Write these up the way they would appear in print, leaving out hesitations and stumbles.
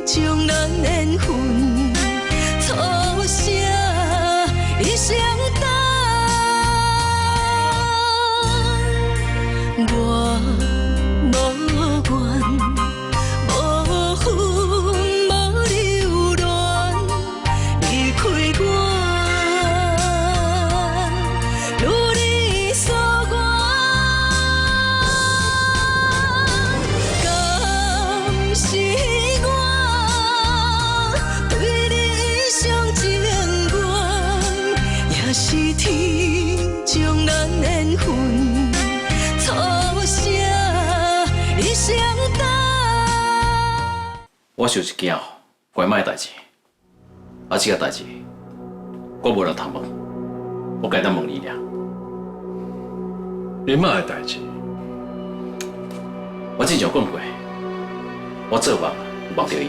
将咱缘分初写一生等。我无怨，无恨，无留恋，离开我，如你所愿。敢是我对你一厢情愿，也是天将咱缘分。我想一件关卖的代志，啊，这个代志我无人通问，我该当问你俩。你妈的代志，我之前讲过，我做梦梦到伊。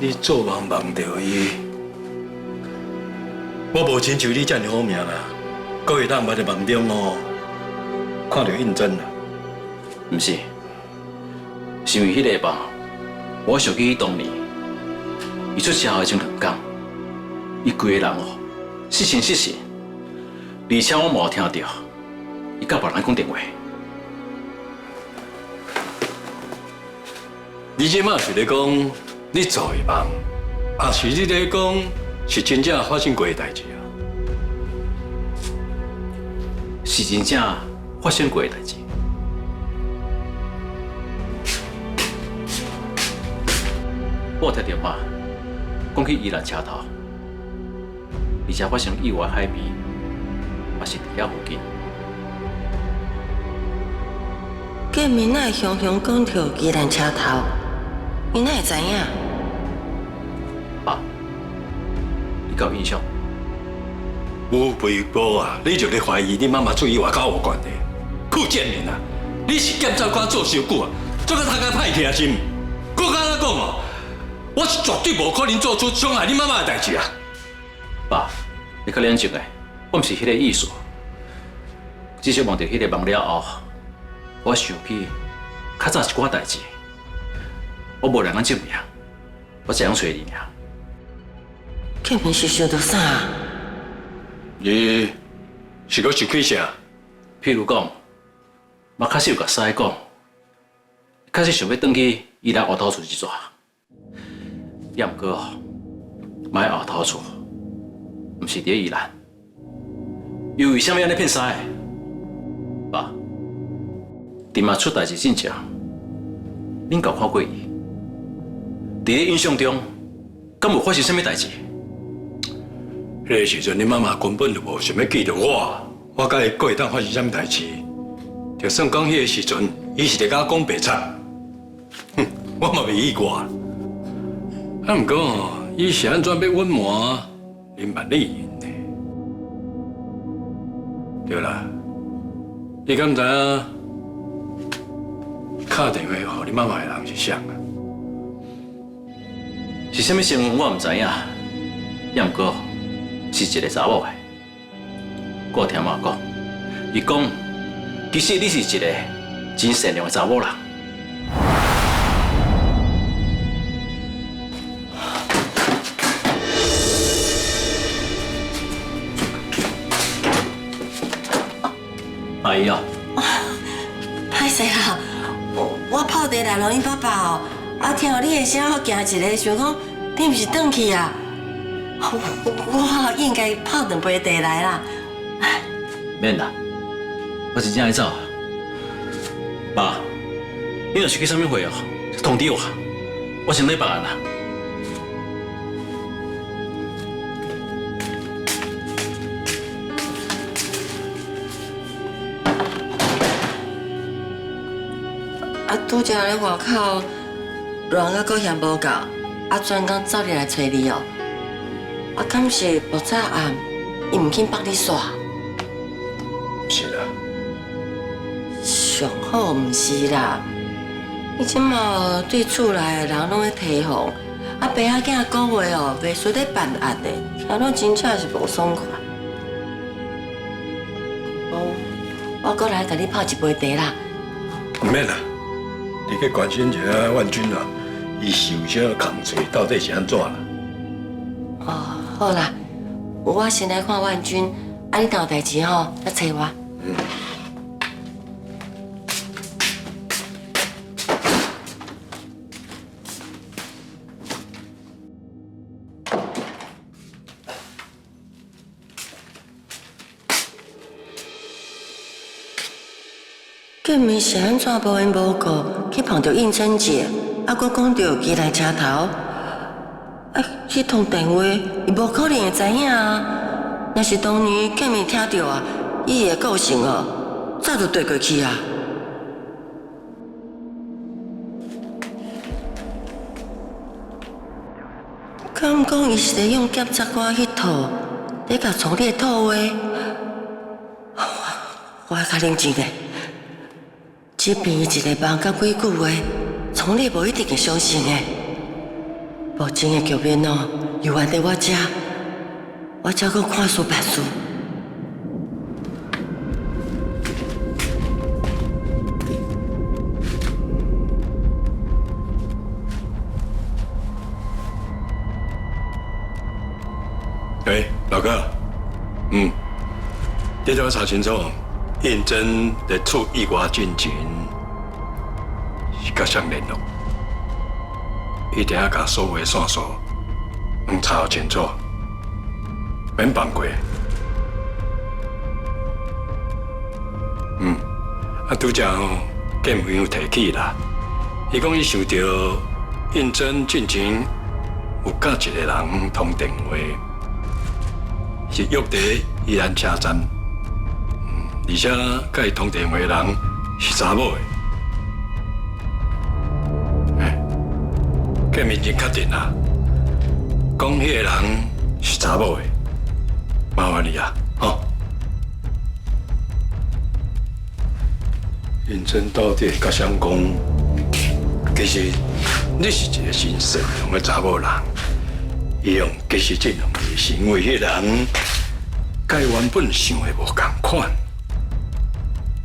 你做梦梦到伊，我无亲像你这么好命啦，阁会当捌在梦中哦，看到印证啦。毋是，是因为迄个梦，我想起当年伊出社会前2天，伊规个人哦失神失神，而且我冇听到伊甲别人讲电话。你即马是咧讲你做的梦，还是你咧讲是真正发生过的代志啊？是真正发生过的代志。我听电话讲去宜兰车头，而且发生意外海边，也是伫遐附近。见面哪会雄雄讲到宜兰车头，伊哪会知影？爸，你有印象？吴培波啊，你就咧怀疑你妈妈注意外口有关系？酷贱人啊！你是检察官做伤久啊，做到他家歹起心。我敢若讲哦，我是绝对无可能做出伤害你妈妈的代志啊！爸，你较冷静诶，我毋是迄个意思。只是梦到迄个梦了后，我想起较早一寡代志，我无人能证明，我只想找你尔。见面是想到啥？你是搁想起啥？譬如讲，我确实有甲师讲，确实想要转去宜兰后头厝一逝，也毋过，买后头厝，毋是伫宜兰，又为什么安尼骗师？爸，伫嘛出代志之前，恁有看过伊？伫咧印象中，敢有发生什么代志？迄个时阵，你妈妈根本就无想要记着我，我甲伊过会当发生什么代志？就算讲迄个时阵，伊是伫甲我讲白贼，哼，我嘛袂意外。啊，毋过哦，伊是安怎要隐瞒林万里因呢？对啦，你敢知影打电话互你妈妈的人是谁啊？是啥物新闻我毋知影，也毋过是一个查某的。我有听妈讲，伊讲其实你是一个真善良的查某人。阿姨啊，歹势啦，我泡茶来找恁爸爸哦，啊听到你的声，我惊一个，想讲你毋是转去啊？我应该泡2杯茶来啦。免啦，我真正爱走啊。爸，你若是去啥物会哦，通知我，我先来办案啦。啊，拄则咧外口乱啊，阁嫌无够，啊，专工走入来找你哦。啊，敢是木早暗，伊毋肯帮你煞？是啦，上好毋是啦，伊即马对厝内的人拢咧提防，啊，爸仔囝讲话哦，袂输咧办案的，听拢真正是无爽快。我阁来甲你泡一杯茶啦。唔免啦，你去关心一下万军啊，伊受伤扛罪到底是安怎啦？哦，好啦，我先来看万军，啊，你若有代志吼，再找我。见面是安怎无缘无故去碰到应征姐，啊，佮讲着机来车头，啊，去通电话，伊无可能会知影啊。若是当年见面听到啊，伊的个性哦，早就对过去啊。敢讲伊是咧用检察官迄套，咧甲从你的套话，我较认真嘞。这边一个梦甲几句话，从你无一定会相信的。目前的局面哦，又还在我遮，我才阁看书办事。喂，老哥，你都要查清楚，应征在处意外进前是甲谁联络，一定要甲所有的线索查好清楚，免放过。拄则见朋友提起啦，伊讲伊想到应征进前有甲一个人通电话。是约伫宜兰车站，而且甲伊通电话的人是查某的。见面真确定啦，讲迄个人是查某的，麻烦你啊，吼。认真到底甲谁讲？其实你是一个真善良的查某人。伊用其实这两个是因为迄人，甲伊原本想的无同款。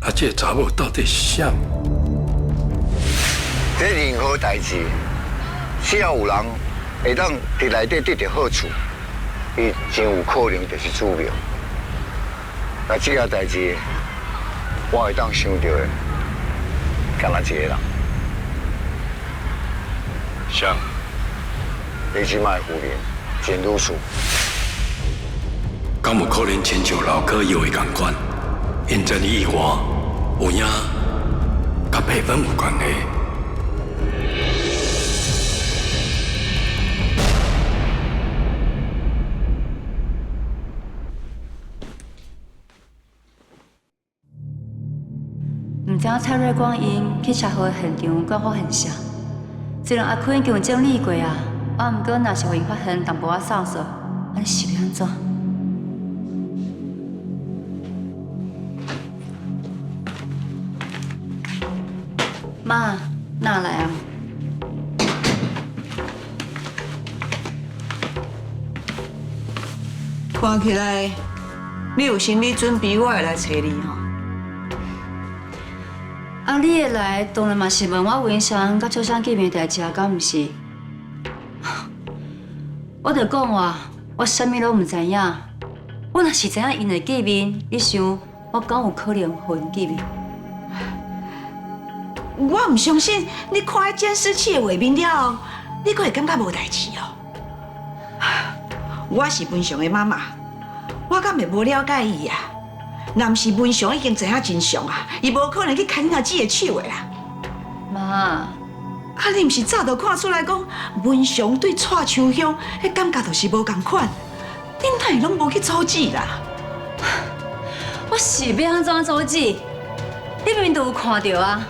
啊，这个查某到底是啥？这任何代志，只要有人会当伫内底得到好处，伊真有可能就是主谋。那这个代志，我会当想到的，干那一个人。啥？你即卖夫人简如素，敢有可能亲像老柯有的同款，应征意外有影甲配分有关系？唔知蔡瑞光因去车祸现场刚好很像，虽然阿坤已经整理过啊。啊，毋过若是互因发现淡薄仔线索，安尼是要安怎？妈，哪来啊？看起来你有心理准备，我会来找你吼。啊，你会来，当然嘛是问我文祥甲秋香见面代志啊，敢毋是？我着讲话，我啥物拢唔知影。我若是知影因会见面，你想我敢有可能互因见面？我唔相信你看迄监视器的画面了后，你阁会感觉无代志哦。我是文祥的妈妈，我敢会无了解伊啊？若毋是文祥已经知影真相啊，伊无可能去牵阿姊的手的啦。妈。啊！你毋是早就看出来讲，文祥对蔡秋香迄感觉就是无共款，恁哪会拢无去阻止啦？我是要安怎阻止？你明明都有看到啊！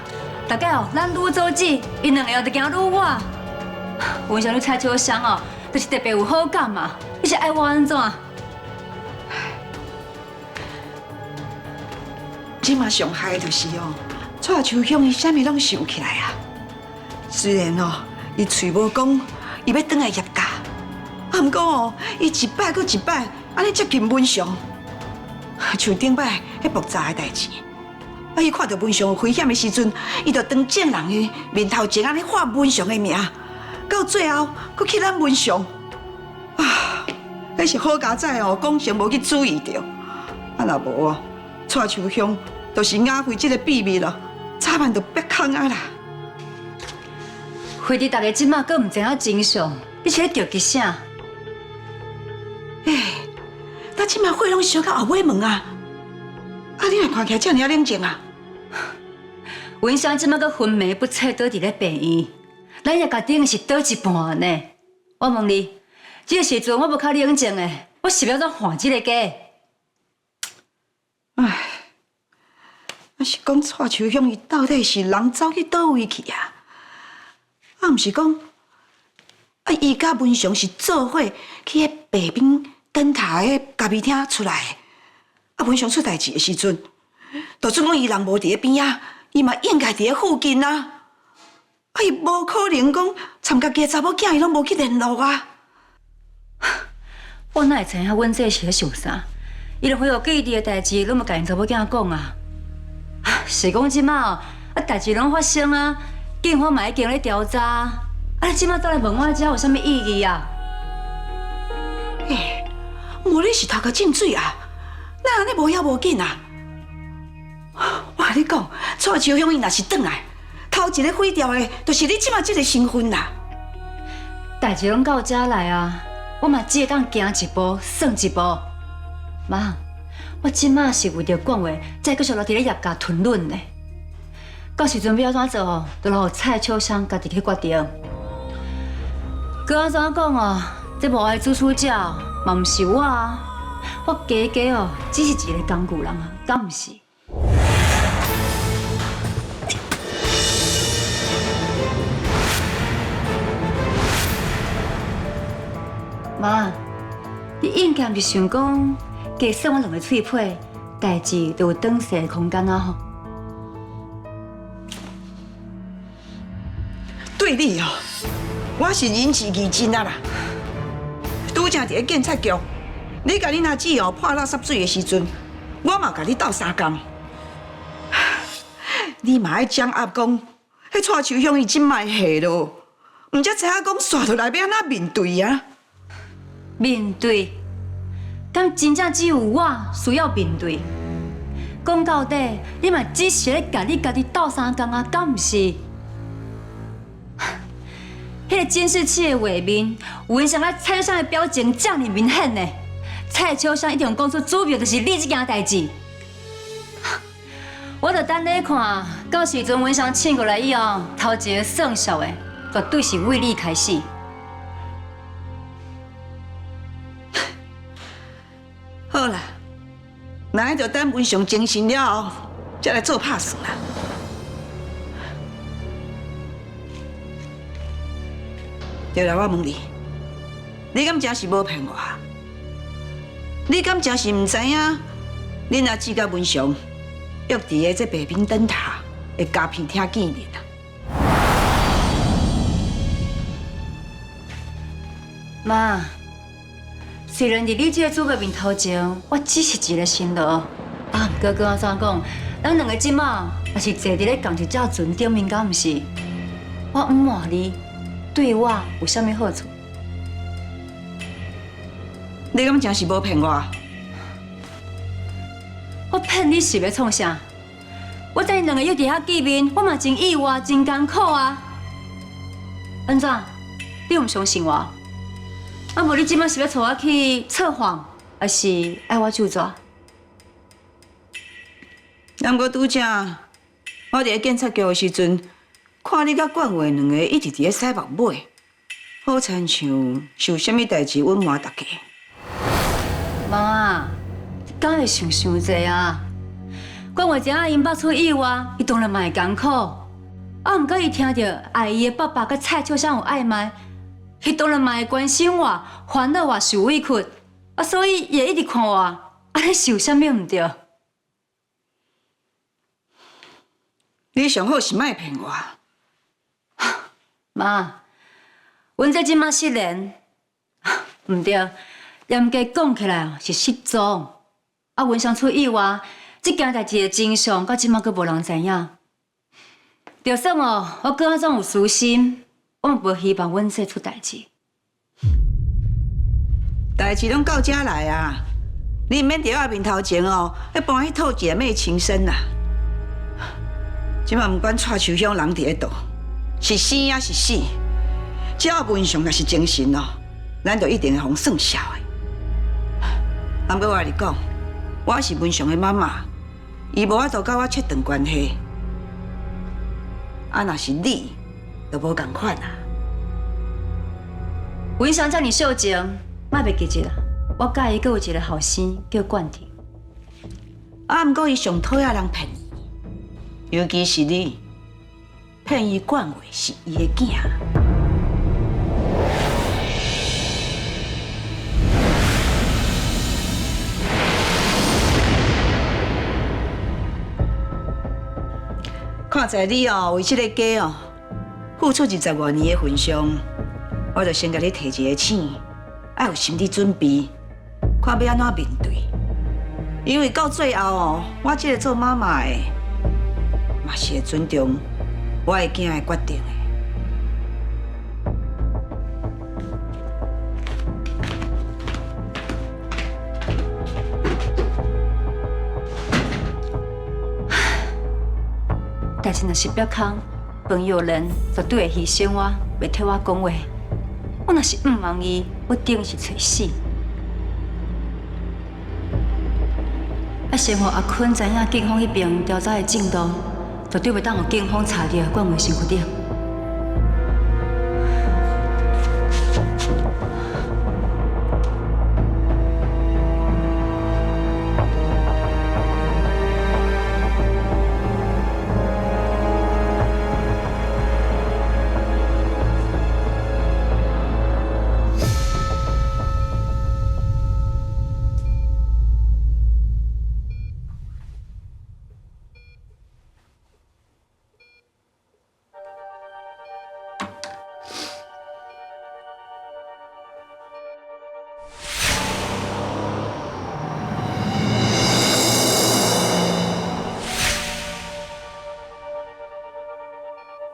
大概哦，咱愈阻止，因两个就行愈远。文祥对蔡秋香哦，就是特别有好感嘛。你是爱我安怎？即马上害就是哦，蔡秋香伊啥物拢想起来啊！虽然哦，伊嘴无讲，伊要转来业界，啊，毋过哦，伊一摆搁一摆，安尼接近文祥，像顶摆迄复杂的代志，伊看到文祥有危险的时阵，伊就当正人的面头前安尼喊文祥的名，到最后佫去咱文祥。啊，迄是好佳哉哦，讲成无去注意到，啊若无哦，蔡秋香就是雅慧这个秘密咯，早晚就别空啊啦。惠弟，大家即马佫唔知影真相，你是咧着急啥？咱即马火拢烧到后尾门啊！啊，你若看起来遮尔冷静啊？文香即马佫昏迷不彻，倒伫咧病院，咱也家顶是倒一半呢。我问你，这个时阵我无较冷静的，我是要怎换这个家？唉，啊是讲蔡秋香伊到底是人走去倒位去啊？啊，毋是讲啊，伊甲文祥是做伙去迄白冰灯塔迄咖啡厅出来的。啊，文祥出代志的时阵，就算讲伊人无伫咧边啊，伊嘛应该伫咧附近啊。啊，伊无可能讲参家己的查某囝伊拢无去联络啊。我哪会知影阮这是咧想啥？伊连回有记忆的代志，拢无甲因查某囝讲啊。是讲即马哦，啊代志拢发生啊，警方嘛已经咧调查，啊你即马倒来问我遮有啥物意义啊？无你是头壳浸水啊？那安尼无要无紧啊？我甲你讲，蔡秋香伊若是转来，头一个毁掉的，就是你即马这个身份啦。代志拢到遮来啊，我嘛只会当行一步算一步。妈，我即马是为着讲话，才继续落伫咧业界吞论的。到时阵要安怎做，就留蔡秋香家己去决定。搁安怎讲哦？这幕后主使者嘛毋是我啊，我家家哦，只是一个工具人啊，敢毋是？妈，你应该毋是想讲，加算我两个喙皮，代志就有转势的空间啊吼？对你哦，我是仁至义尽啊啦。拄正伫咧警察局，你甲恁阿姊哦破垃圾水的时阵，我嘛甲你斗相共。你嘛爱掌握讲，迄蔡秋香伊真卖下咯，毋则知影讲刷落来要安怎面对啊？面对，敢真正只有我需要面对？讲到底，你嘛只是咧甲你家己斗相共啊，敢毋是？迄个监视器的画面，文祥甲蔡秋香的表情这么明显呢？蔡秋香一定讲出主谋就是你这件代志。我就等咧看，到时阵文祥请过来以后，头一个算数的，绝对是为你开始。好啦，那就等文祥精神了后，再来做拍算啦。对啦，我问你，你敢真是无骗我？你敢真是毋知影？恁阿姊甲文祥约伫个这白冰灯塔的咖啡厅见面啊？妈，虽然伫你这个主角面头前，我只是一个新郎，啊，不过安怎讲，咱两个即马也是坐伫咧同一只船顶面，敢毋是？我唔瞒你。对我有啥物好处？你敢真是无骗我？我骗你是要创啥？我等两个约伫遐见面，我嘛真意外，真艰苦啊！安怎？你唔相信我？啊，无你即摆是要带我去测谎，还是爱我就抓？毋过拄正，我伫咧检察局的时阵。看你甲冠伟两个一直伫咧洗目尾，好亲像是有啥物代志隐瞒大家。妈，敢会想济啊？冠伟知影因爸出意外，伊当然嘛会艰苦。啊，毋过伊听到爱伊的爸爸甲蔡秋香有暧昧，伊当然嘛会关心我，烦恼我受委屈。啊，所以伊会一直看我，安尼是有啥物毋对？你上好是莫骗我。妈，阮这即马失联，毋对，严格讲起来是失踪。啊，文祥出意外，这件代志的真相到即马阁无人知影。就算我阁安怎有私心，我嘛无希望阮姐出代志。代志拢到遮来啊！你毋免伫我面头前要搬去套姐妹情深啦。即马毋管蔡树乡人伫咧倒，是生也是死，只要文雄若是精神咱就一定会互算数的。不过我跟你讲，我是文雄的妈妈，伊无法度甲我切断关系。若是你，就无共款啊。文祥遮尔秀情，莫袂记住啦。我介意阁有一个后生叫冠廷。毋过伊上讨厌人骗伊，尤其是你，骗伊冠伟是伊的囝。看在你为这个家付出20多年的份上，我就先甲你提一个醒，要有心理准备，看要安怎面对。因为到最后我这个做妈妈的，嘛是会尊重我的囝的决定的。但是若是别空，朋友人绝对会牺牲我，袂替我讲话。我若是毋望伊，我顶是找死。先互阿坤知影警方迄边调查的进度，绝对袂当互警方查到冠伟身躯顶。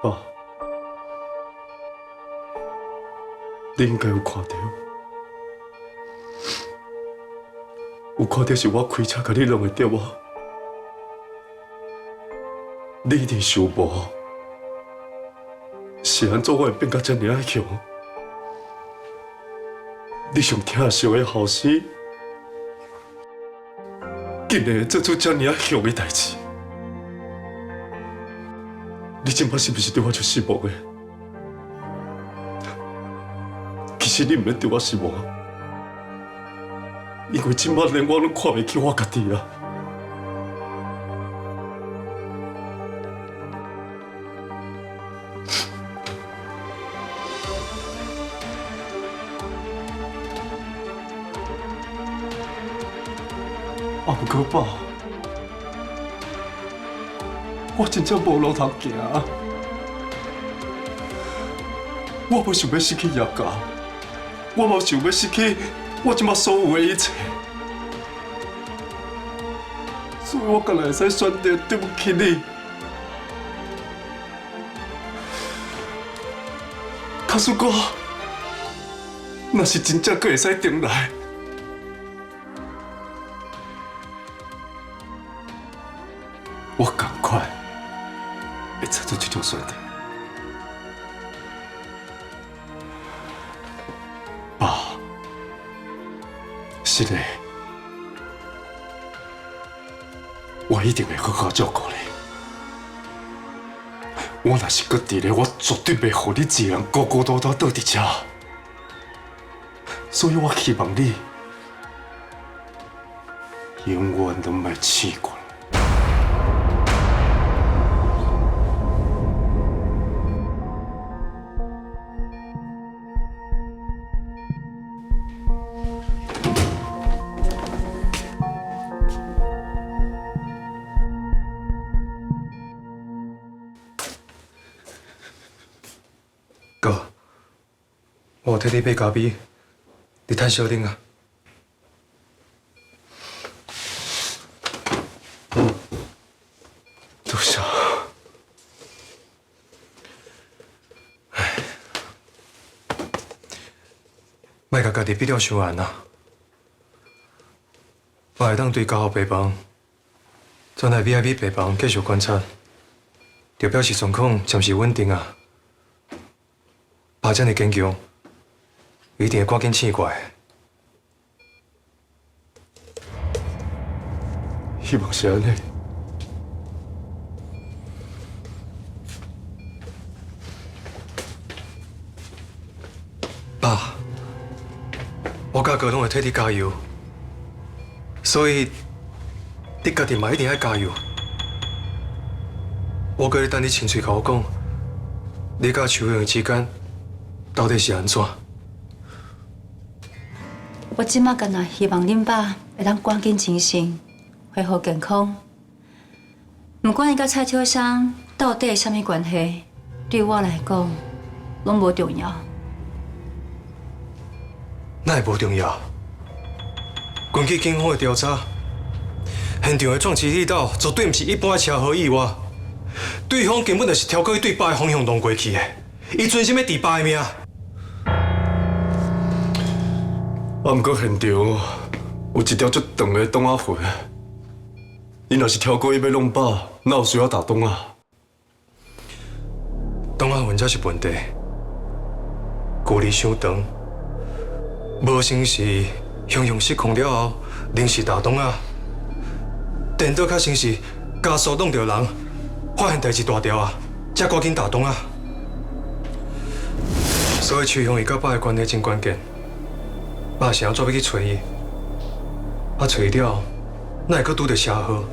爸，你应该有看到，是我开车甲你弄的对我，你一定想无，是安怎我会变甲遮尔啊凶？你上疼惜的后生，竟然会做出遮尔啊凶的代志。你今摆是不是对我就失望的？其实你唔免对我失望，因为今摆连我拢看袂起我家己啊！不过爸，我真正无路通行，我无想要失去叶家，我无想要失去我即马所有的一切，所以我干会使选择对不起你。假使我若是真正阁会使重来，我赶快会采取这种选择。爸，是的，我一定会好好照顾你。我若是搁伫咧，我绝对袂互你一个人孤孤单单倒伫遮。所以我希望你永远都莫试过。哥，我有替你买咖啡，你趁小啉啊。莫甲家己逼了伤寒啊！我会当对家后病房转来 VIP 病房继续观察，就表示状况暂时稳定啊。爸这么坚强，一定会赶紧醒过来。希望是安尼。爸，我甲哥拢会替你加油，所以你家己嘛一定要加油。我搁咧等你亲嘴甲我讲，你甲邱永之间到底是安怎？我即马干那希望恁爸会当赶紧精神，恢复健康。不管伊甲蔡秋香到底是啥物关系，对我来讲拢无重要。那会无重要。根据警方的调查，现场的撞击力道绝对不是一般的车祸意外，对方根本就是超过伊对爸的方向弄过去的，伊专心要治爸的命。毋过现场有一条足长的董仔痕，你若是超过伊要弄爸，哪有需要打董仔？董仔痕才是问题，距离伤长。无像是雄雄失控了后临时打洞啊，颠倒较像是加速弄到人，发现代志大条啊，才赶紧打洞啊。所以邱雄伊甲爸的关系真关键，爸是安怎要去找伊？啊，找了，哪会阁拄到车祸？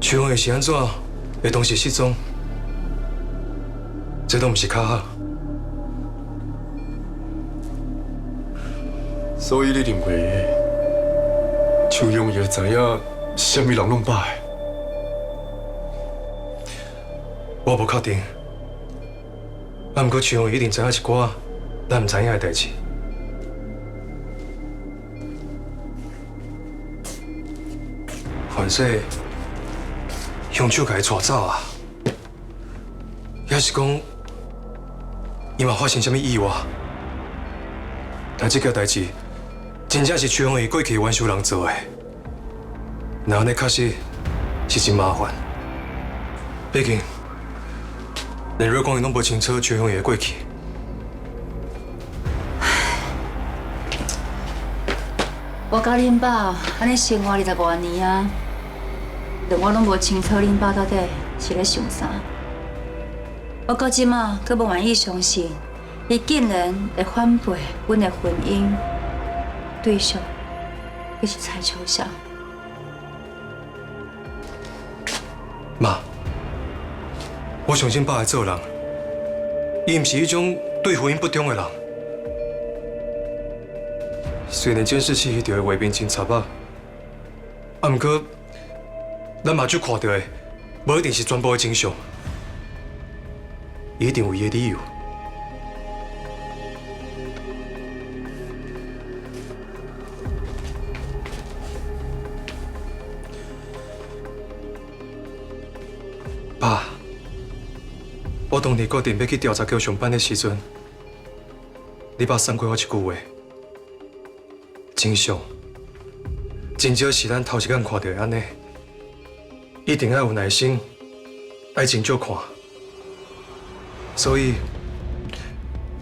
邱雄伊是安怎会当时失踪？这都毋是巧合。所以你认为邱永也知影是啥物人弄爸的？我无确定，啊，不过邱永一定知影一寡咱毋知影的代志。反正凶手甲伊带走啊，也是讲伊嘛发生啥物意外，但这件代志。真正是邱永义过去冤仇人做的，那安尼确实是真麻烦。毕竟，连瑞光伊拢无清楚邱永义的过去。我甲恁爸安尼生活20多年啊，但我拢无清楚恁爸到底是咧想啥。我到即马阁无愿意相信，伊竟然会反背阮的婚姻。对象，还是蔡秋香。妈，我相信爸会做人，伊毋是迄种对婚姻不忠的人。虽然监视器迄条的画面真杂啊，啊，毋过咱目睭看到的，无一定是全部的真相，伊一定有伊的理由。爸，我当年决定要去调查局上班的时阵，你爸送过我一句话：真相，真少是咱头一眼看到的安尼，一定要有耐心，爱真少看。所以，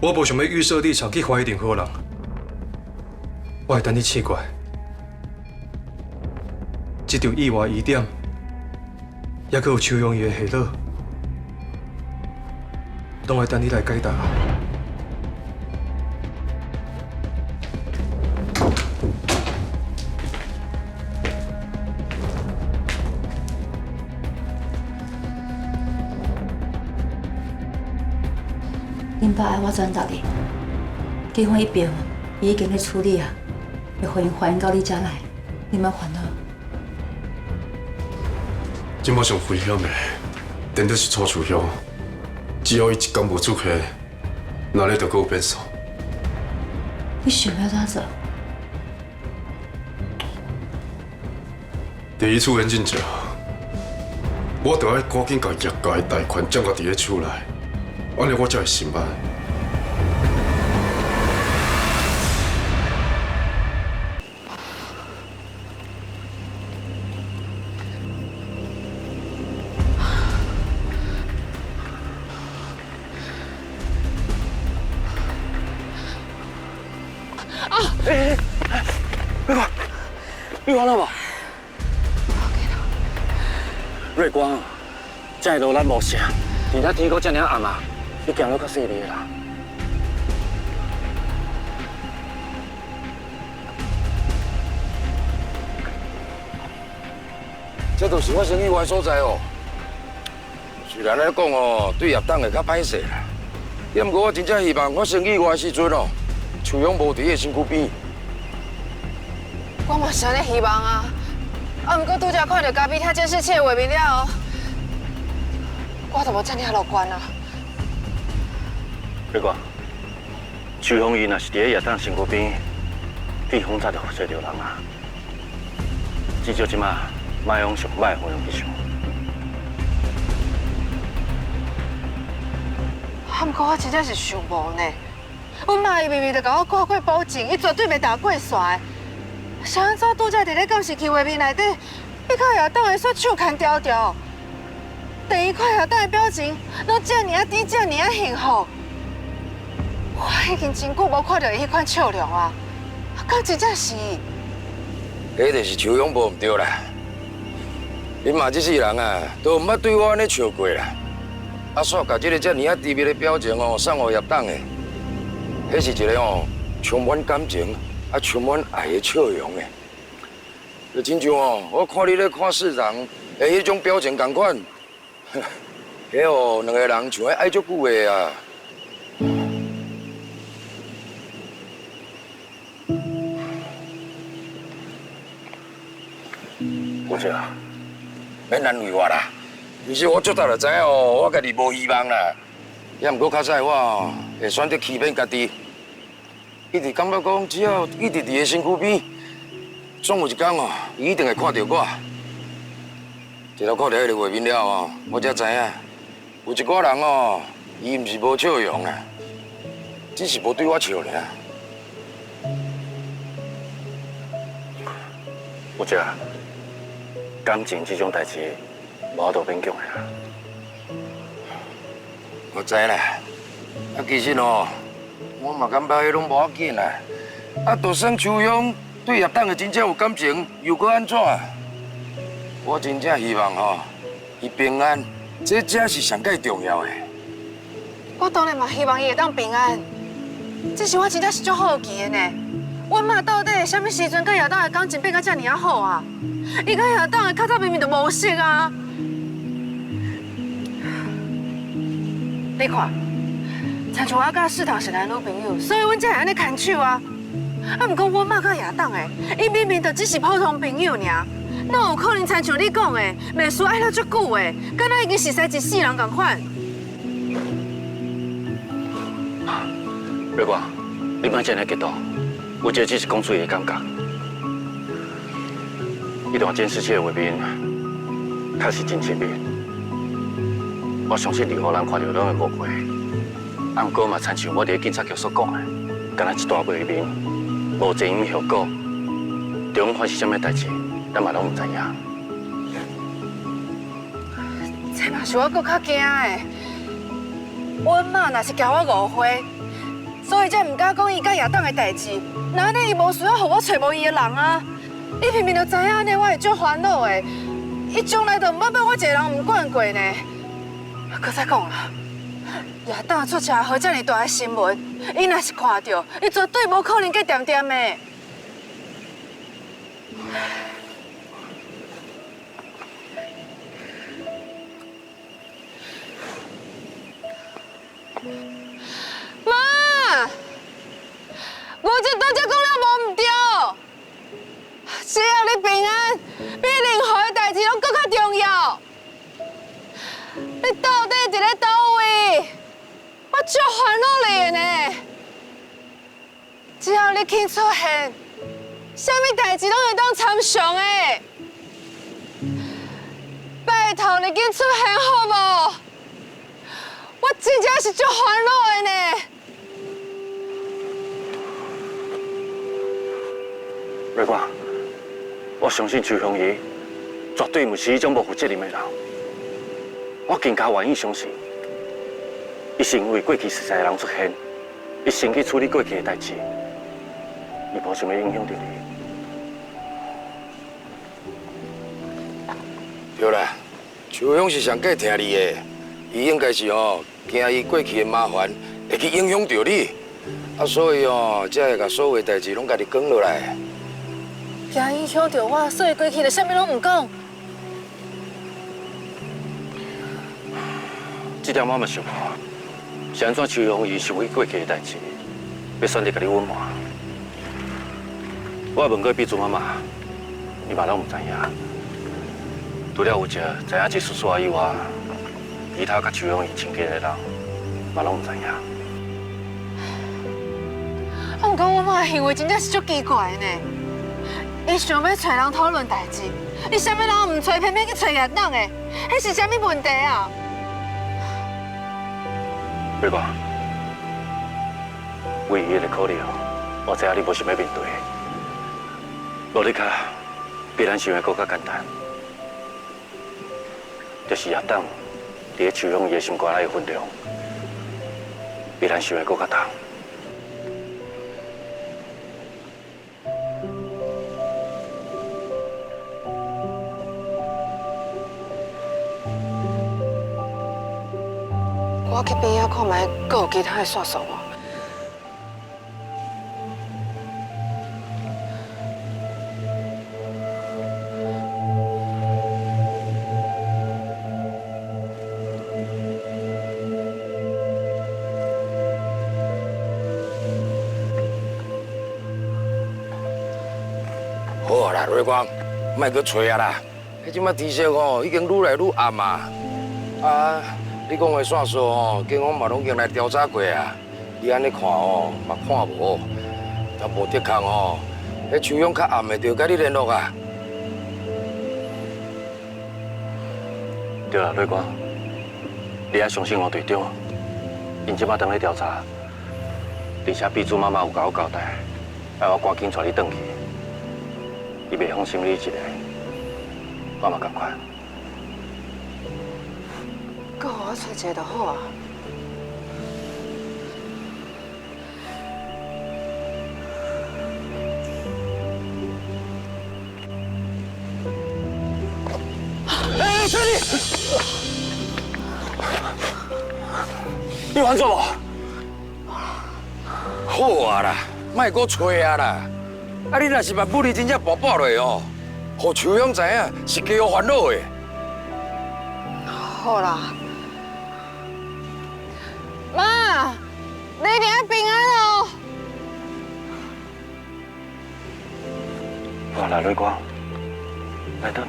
我无想要预设立场去怀疑任何人，我会等你醒过来。这场意外疑点。也阁有邱永义的下落，拢会等你来解答。恁爸爱我转达你，警方迄边伊已经在处理啊，会欢迎还原到你家来，你莫烦恼。即马上危险的，顶多是楚楚乡。只要伊一天无出去，哪里就阁有变数。你想要怎做？第一次眼镜者，我就要赶紧把业界的大权掌握伫咧手内，安尼我才会心安。你完了无？瑞光，这路咱无啥，而且天阁这么暗啊，你行路较细腻啦。这都是我生意外所在哦。虽然来讲哦，对业党会较歹势啦，也毋过我真正希望我生意外时阵哦，邱勇无伫伊身躯边。我嘛是安尼希望啊，毋过拄则看到隔壁遐监视器的画面了，我就无遮尔乐观啊。瑞光，邱鸿伊若是伫咧业党身躯边，比风早就找着人啊。至少即马，莫用上歹的方向去想。毋过我真正是想无呢，阮妈伊明明就甲我挂过保证，伊绝对袂打过线。是安怎拄则伫咧监视器画面内底，伊甲业党的说手牵条条，第一看业党的表情，拢遮尔啊甜，遮尔啊幸福。我已经真久无看到伊迄款笑容啊，敢真正是？迄就是邱勇无毋对啦。恁妈这世人啊，都毋捌对我安尼笑过啦。啊，煞甲这个遮尔啊甜蜜的表情哦，送互业党的，迄是一个哦充满感情。啊，充满爱的笑容诶，就亲像哦，我看你咧看市长的迄种表情同款，迄哦两个人像爱爱足久的啊。姑姐啊，免安慰我啦，其实我早早就知影哦，我家己无希望啦，也毋过较早我哦会选择欺骗家己。一直感觉讲，只要一直伫伊身躯边，总有一天哦，伊一定会看到我。直到看到迄个画面了哦，我才知影，有一寡人哦，伊毋是无笑容啊，只是无对我笑尔。有姐，感情这种代志，无得勉强的啦。我知啦，啊，其实哦。我嘛感觉迄拢无要紧啦，啊，就算邱勇对业党的真正有感情，又搁安怎？我真正希望吼，伊平安，这才是上界重要的。我当然嘛希望伊会当平安，只是我真正是足好奇的呢。阮妈到底什么时阵甲业党的感情变甲遮尔啊好啊？伊甲业党的较早明明就无熟啊！你看。亲像我甲世堂是男女朋友，所以阮才会安尼牵手啊。啊，毋过阮妈甲亚当的，伊明明就只是普通朋友尔，哪有可能亲像你讲的，袂输爱了足久的，敢若已经是生一世人共款。瑞光，你莫这样激动，有这只是讲出伊的感觉。迄段监视器的画面，确实真亲密。我相信任何人看到拢会误会。啊，毋过嘛，亲像我伫警察局所讲的，敢若一大画面，无前因后果，中发生什么代志，咱嘛拢唔知影。这嘛是我搁较惊的。阮妈若是交我误会，所以才唔敢讲伊甲亚当的代志。那安尼伊无需要互我找无伊的人啊！伊明明就知影安尼，我会足烦恼的。伊从来就唔捌把我一个人唔管过呢。搁再讲啦。亚当出车祸这么大的新闻，伊若是看到，伊绝对无可能去掂掂的。妈，我这拄则讲了无唔对，只要你平安，比任何的代志拢搁较重要。你到底伫咧倒位？我足烦恼你的呢，只要你肯出现，什么代志拢会当参详的。拜托你紧出现好无？我真正是足烦恼的呢。瑞光，我相信邱香怡绝对不是迄种无负责任的人。我更加愿意相信。伊是因为过去实在的人出现，伊先去处理过去的代志，伊无想要影响到你。对啦，秋勇是上计听你的，伊应该是惊伊过去的麻烦会去影响到你，所以才会甲所有代志拢家己讲落来。惊影响到我，所以过去就啥物拢唔讲。这点我嘛想过，是安怎秋勇伊想起过去的代志，要选择甲你隐瞒。我问过碧珠妈妈，伊嘛拢唔知影。除了有一个知影这叔叔以外，其他甲秋勇伊亲近的人，嘛拢唔知影。不过我妈的行为真正是足奇怪的呢。伊想要找人讨论代志，你啥物人唔找，偏偏去找野党的，迄是啥物问题啊？月光，为伊的考虑，我知影你无想要面对。无你卡，比咱想的更加简单，就是野党伫咧秋勇伊的心肝内的分量，比咱想的更加重。我去边仔看卖，阁有其他的线索无？好啦，瑞光，莫去找啊啦！迄即摆天色已经愈来愈暗啊！你讲的线索警方嘛拢已经来调查过啊！你安尼看嘛看无，若无得空迄秋勇较暗的就甲你联络啊！对啦，瑞光，你要相信我队长，因即摆当咧调查，而且碧珠妈妈有甲我交代，要我赶紧带你转去。伊袂放心你一个，我嘛同款。阁互我找一个就好啊。哎，小丽，你完做无？好啊啦，莫搁找啊啦！啊，你若是把母你真正爆爆落互秋勇知影是加有烦恼的。好啦，妈，你一定要平安哦。我来，瑞光，来等。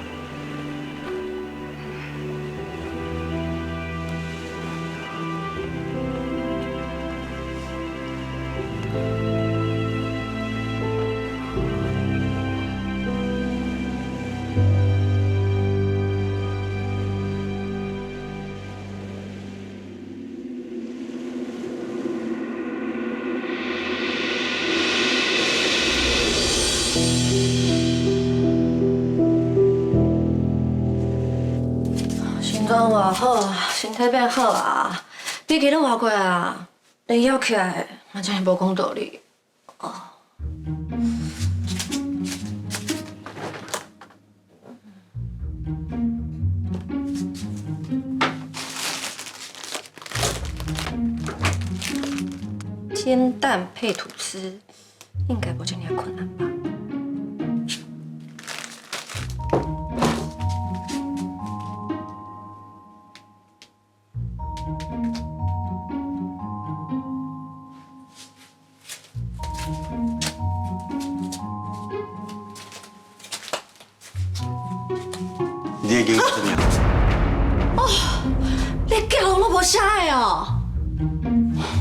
心脏偌好啊，身体变好啊，比其他偌过啊，你要起来，嘛真是无讲道理。煎蛋配吐司，应该不这么困难吧？你的经过怎么样？你叫我无写的哦。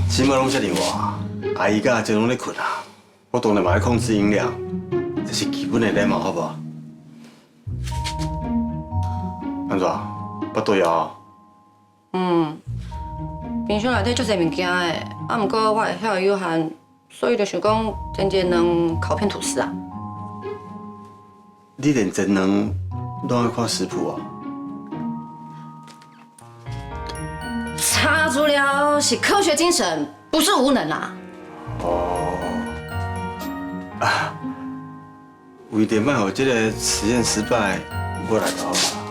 起码拢遮尔晚，阿姨甲阿姐拢咧困啊。我当然嘛要控制音量，这是基本的礼貌，好不好？安怎？腹肚枵？冰箱内底足侪物件的，啊，毋过我会晓有限，所以就想讲煎煎两烤片吐司啊。你连煎两拢要看食谱啊？查资料是科学精神，不是无能啊。为着莫让这个实验失败，我来搞啊。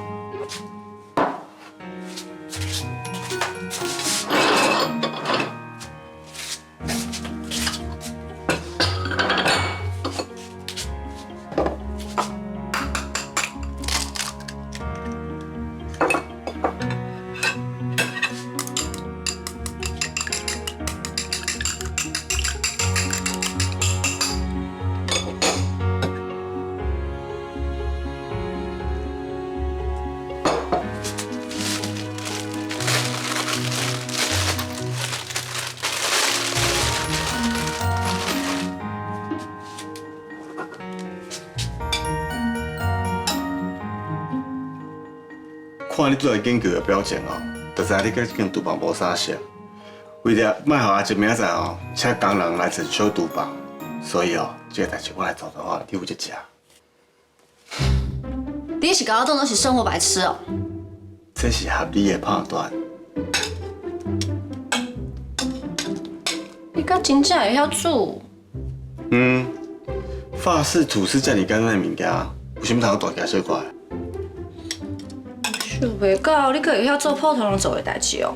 看你做个研究的表情哦，就知你跟跟厨房无啥熟。为了莫互阿一明仔哦，请工人来整修厨房，所以哦，这个代志我来做的话，你负责食。你是搞我当作是生活白痴哦？这是合理的判断。你敢真正会晓煮？法式吐司这么简单的物件，有啥物通大惊小怪？想袂到你可会晓做普通人做的代志哦。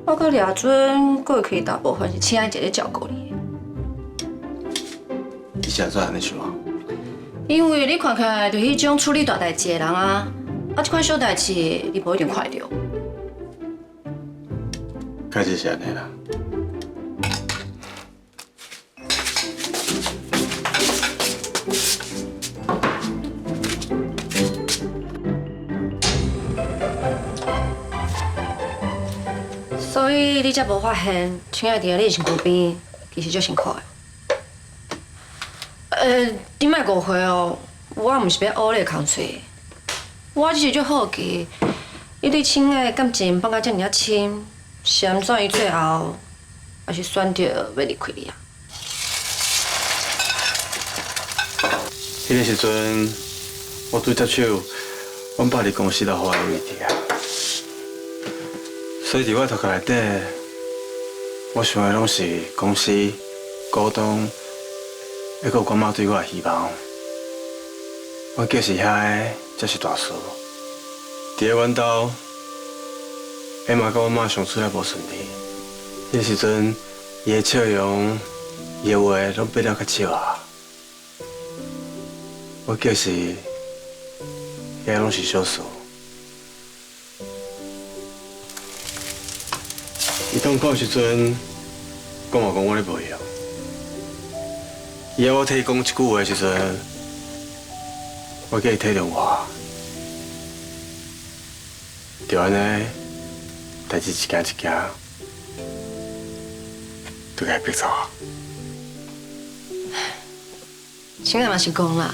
我甲掠准过去大部分是请一个咧照顾你。你是安怎安尼想啊？因为你看起来就迄种处理大代志的人啊，这款小代志你无一定看到。确实是安尼啦。所以你才无发现，亲爱伫你身躯边，其实足辛苦的。你莫误会哦，我毋是要学你的空嘴，我只是足好奇，你对亲爱的感情放到遮尔啊深，是安怎伊最后还是选择要离开你啊？迄个时阵，我拄接手阮爸伫公司留下的位置啊。所以伫我头壳内底，我想的拢是公司、股东，还有阮妈对我的希望。我计是遐个才是大事。伫咧阮兜，艾玛甲阮妈相处也无顺利。迄时阵，伊的笑容、伊的话拢变了较少啊。我计是，遐拢是小事。伊痛苦的时阵，我嘛讲我咧无用。伊要我替伊讲一句话的时阵，我叫伊体谅我。就安尼，代志一件一件，就该逼走啊。亲爱嘛是讲啦，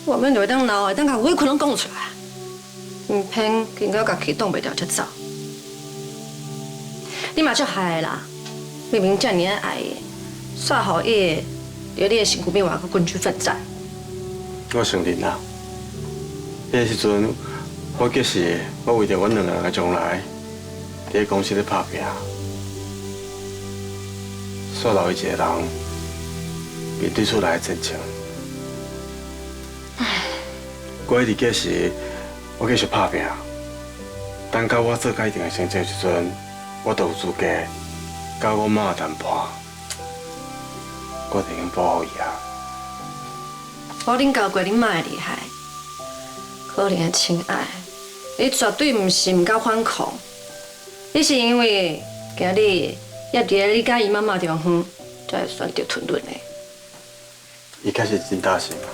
我们就会当闹，会当甲委屈拢讲出来，唔偏经过家己挡袂掉才走。你嘛足害啦！明明遮尔爱伊，煞互伊在你的身躯边换个滚去奋战。我承认啦，迄个时阵，我计是我为着阮两个人的将来，伫公司咧打拼，煞留伊一个人面对厝内的真情。我一直计是，我继续打拼，等到我做到一定的成绩的时阵。我就有资格甲我妈谈判，我就用保护伊啊。我恁教过恁妈的厉害，可怜的亲爱，你绝对唔是唔敢反抗，你是因为今日也伫咧你甲伊妈妈中远，才会选择吞忍的。伊确实真大心啊。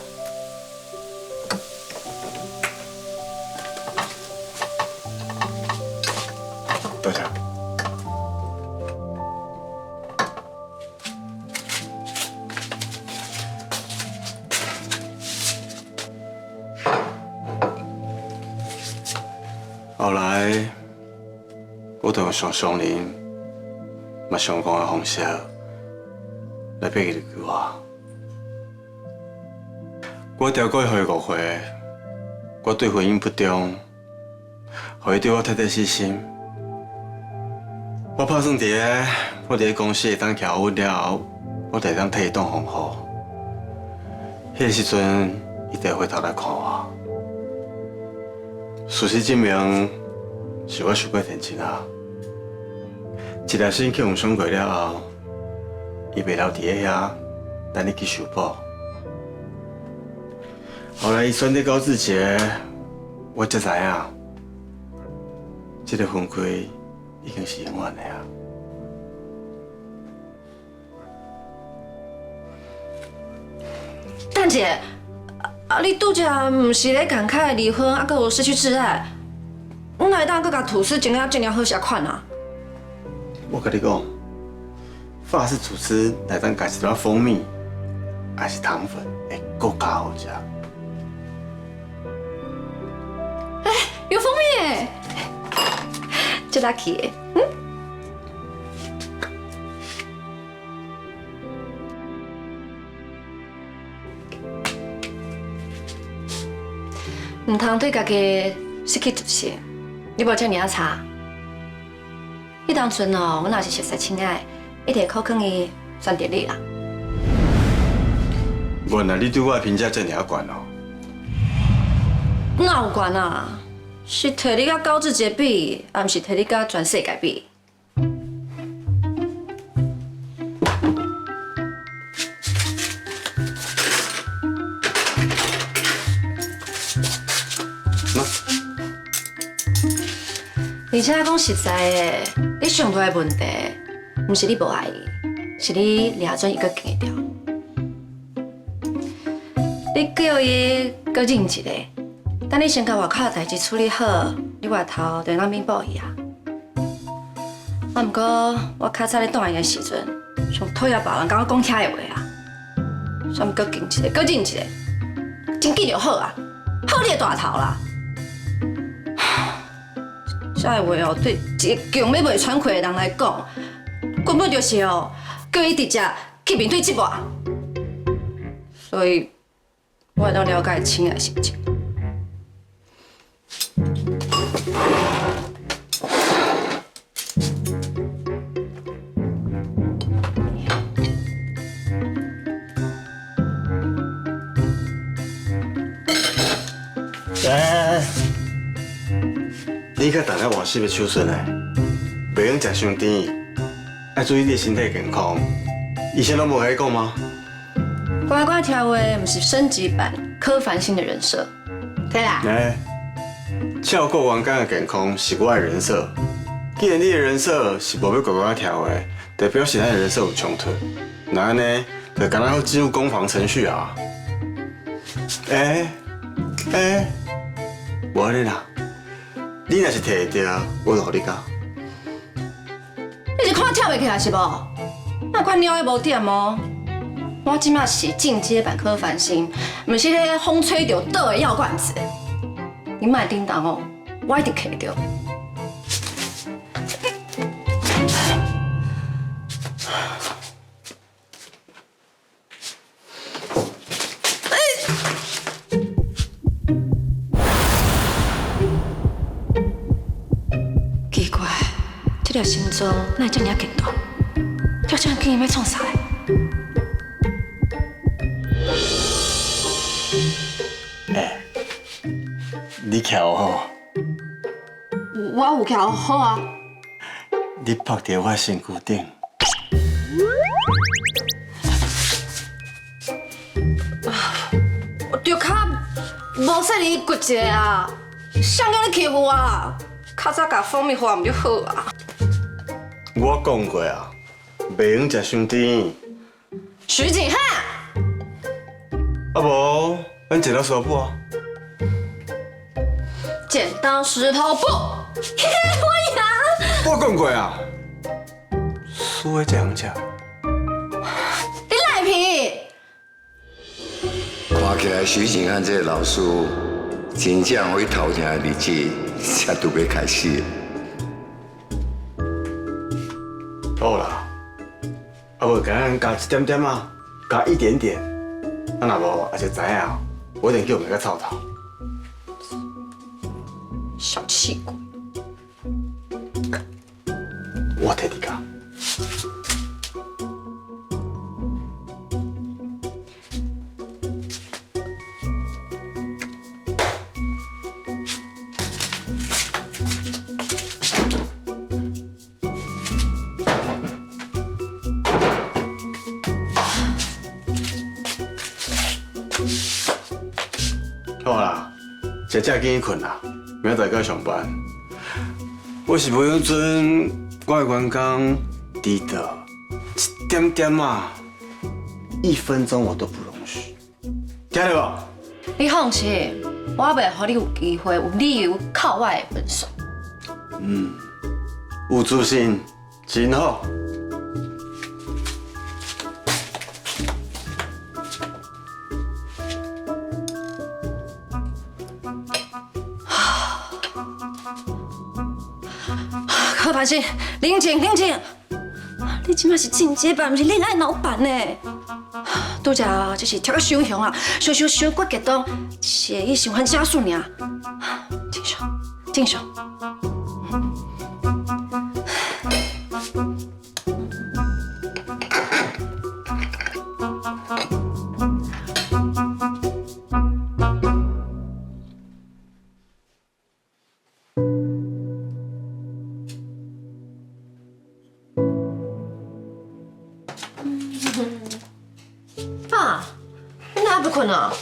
多谢。后来，我就用上伤人、嘛上讲的方式来逼伊离开我。我调过伊回误会，我对婚姻不忠，互伊对我太太死心。我打算我伫咧公司会当徛稳了后，我就会当替伊挡防护。迄个时阵一定会回头来看我。事实证明，是我想过天真啊。一粒心去互伤过了后，伊袂留伫个遐，等你去修补。后来伊选择高志杰，我才知影，这个分开已经是永远的啊。蛋姐，你拄则毋是咧感慨离婚，还佫有失去挚爱，我哪会当佫甲吐司整了这么好食款啊？我跟你讲，法式吐司内当加一点蜂蜜，还是糖粉，会更加好食。有蜂蜜耶，就 lucky 耶，唔通对家己失去自信，你无遮尔啊差。迄当阵哦，我若是熟悉亲爱，一定靠肯伊选择你啦。原来你对我的评价这么悬哦？哪有悬啊？是摕你甲高志杰比，啊，毋是摕你甲全世界比。而且讲实在的，你上大的问题，毋是你无爱伊，是你抓准伊搁见得着。你叫伊搁忍一下，等你先甲外口的代志处理好，你外头就当弥补伊啊。啊，毋过我较早咧带伊的时阵，上讨厌别人甲我讲遐的话啊，所以搁忍一下，搁忍一下，真记就好啊，好你的大头啦。这个话哦，对一个强要袂喘气的人来讲，根本就是哦，叫伊直接去面对折磨。所以，我会当了解亲爱的心情。你较常咧换洗的手顺诶，袂用食伤甜，要注意你的身体健康。医生拢无甲你讲吗？乖乖听话，毋是升级版柯凡新的人设，对啦。照顾员工的健康是我的人设。既然你的人设是无要乖乖听话，就表示咱的人设有冲突。那安尼就刚刚要进入攻防程序啊！无安尼啦。你若是摕得到，我就互你教。你是看跳袂起来是无？那款鸟的无点哦。我即马是进阶版柯凡新，毋是迄个风吹就倒的药罐子。你莫叮当哦，我一定摕到。这条心脏哪会这么简单？条这样竟然要创啥？你徛好，我有徛好啊。你趴伫我身躯顶。我着脚无说你骨折啊，谁叫你欺负我？较早甲蜂蜜花唔就好啊？我讲过啊，袂用食伤甜。徐景汉，啊无，咱剪刀石头布啊。剪刀石头布，我赢。我讲过啊，输的才用食。你赖皮！看起来徐景汉这个老师，真正会头疼的日子，才拄要开始。好啦，啊无甲咱加一点点啊，加一点点，啊若无也就知影，我一定叫人家臭头。小气鬼！我替你教。食食紧困啦，明仔载上班。我是每迄阵我的员工迟到一点点啊，1分钟我都不容许，听到无？你放心，我袂互你有机会有理由扣我的分数。有自信真好。柯凡是冷静冷静，你即马是进阶班，毋是恋爱脑版呢。拄则只是跳到伤凶啊，伤骨激动，血液循环加速尔。静手，静手。爸，你哪还不困啊？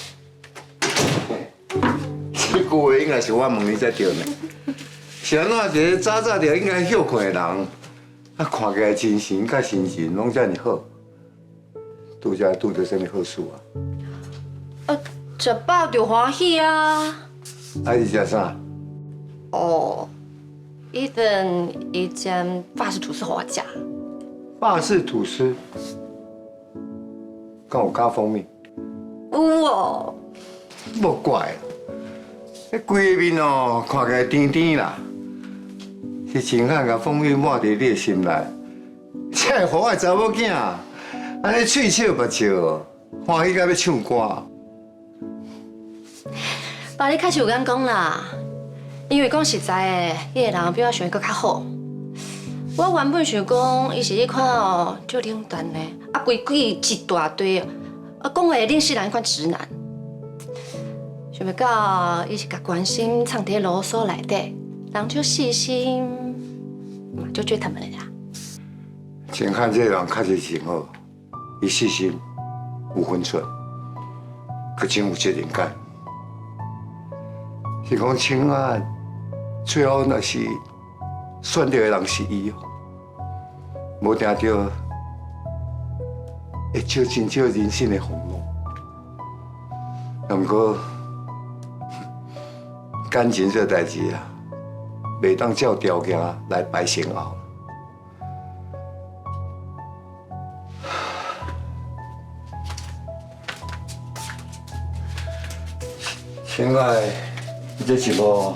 这句话应该是我问你才对呢。是安怎一个早就应该休困的人，啊，看起来精神甲心情拢遮尔好，拄则拄到什么好事啊？食饱就欢喜啊！啊，是食啥？哦，一份一间法式吐司给我吃。法式吐司，敢有加蜂蜜？有哦。莫怪，迄规个面哦，看起来甜甜啦，是真罕甲蜂蜜抹伫你的心内，才会好个查某囝，安尼喙笑目笑，欢喜甲要唱歌。爸，你确实有眼光啦，因为讲实在的，伊个人比我想的搁较好。我原本想讲，伊是迄款哦，就冷淡的，啊，规矩一大堆，啊，讲话恁世人迄款直男。想袂到，伊是甲关心藏伫啰嗦内底，人就细心，嘛就追他们的啦。陈汉这个人确实真好，伊细心、有分寸，佮真有责任感。是讲陈汉最后若是选到的人是伊哦，无定到会少真少人生的风浪。不过感情这代志啊，袂当照条件来排先后。亲爱，这一路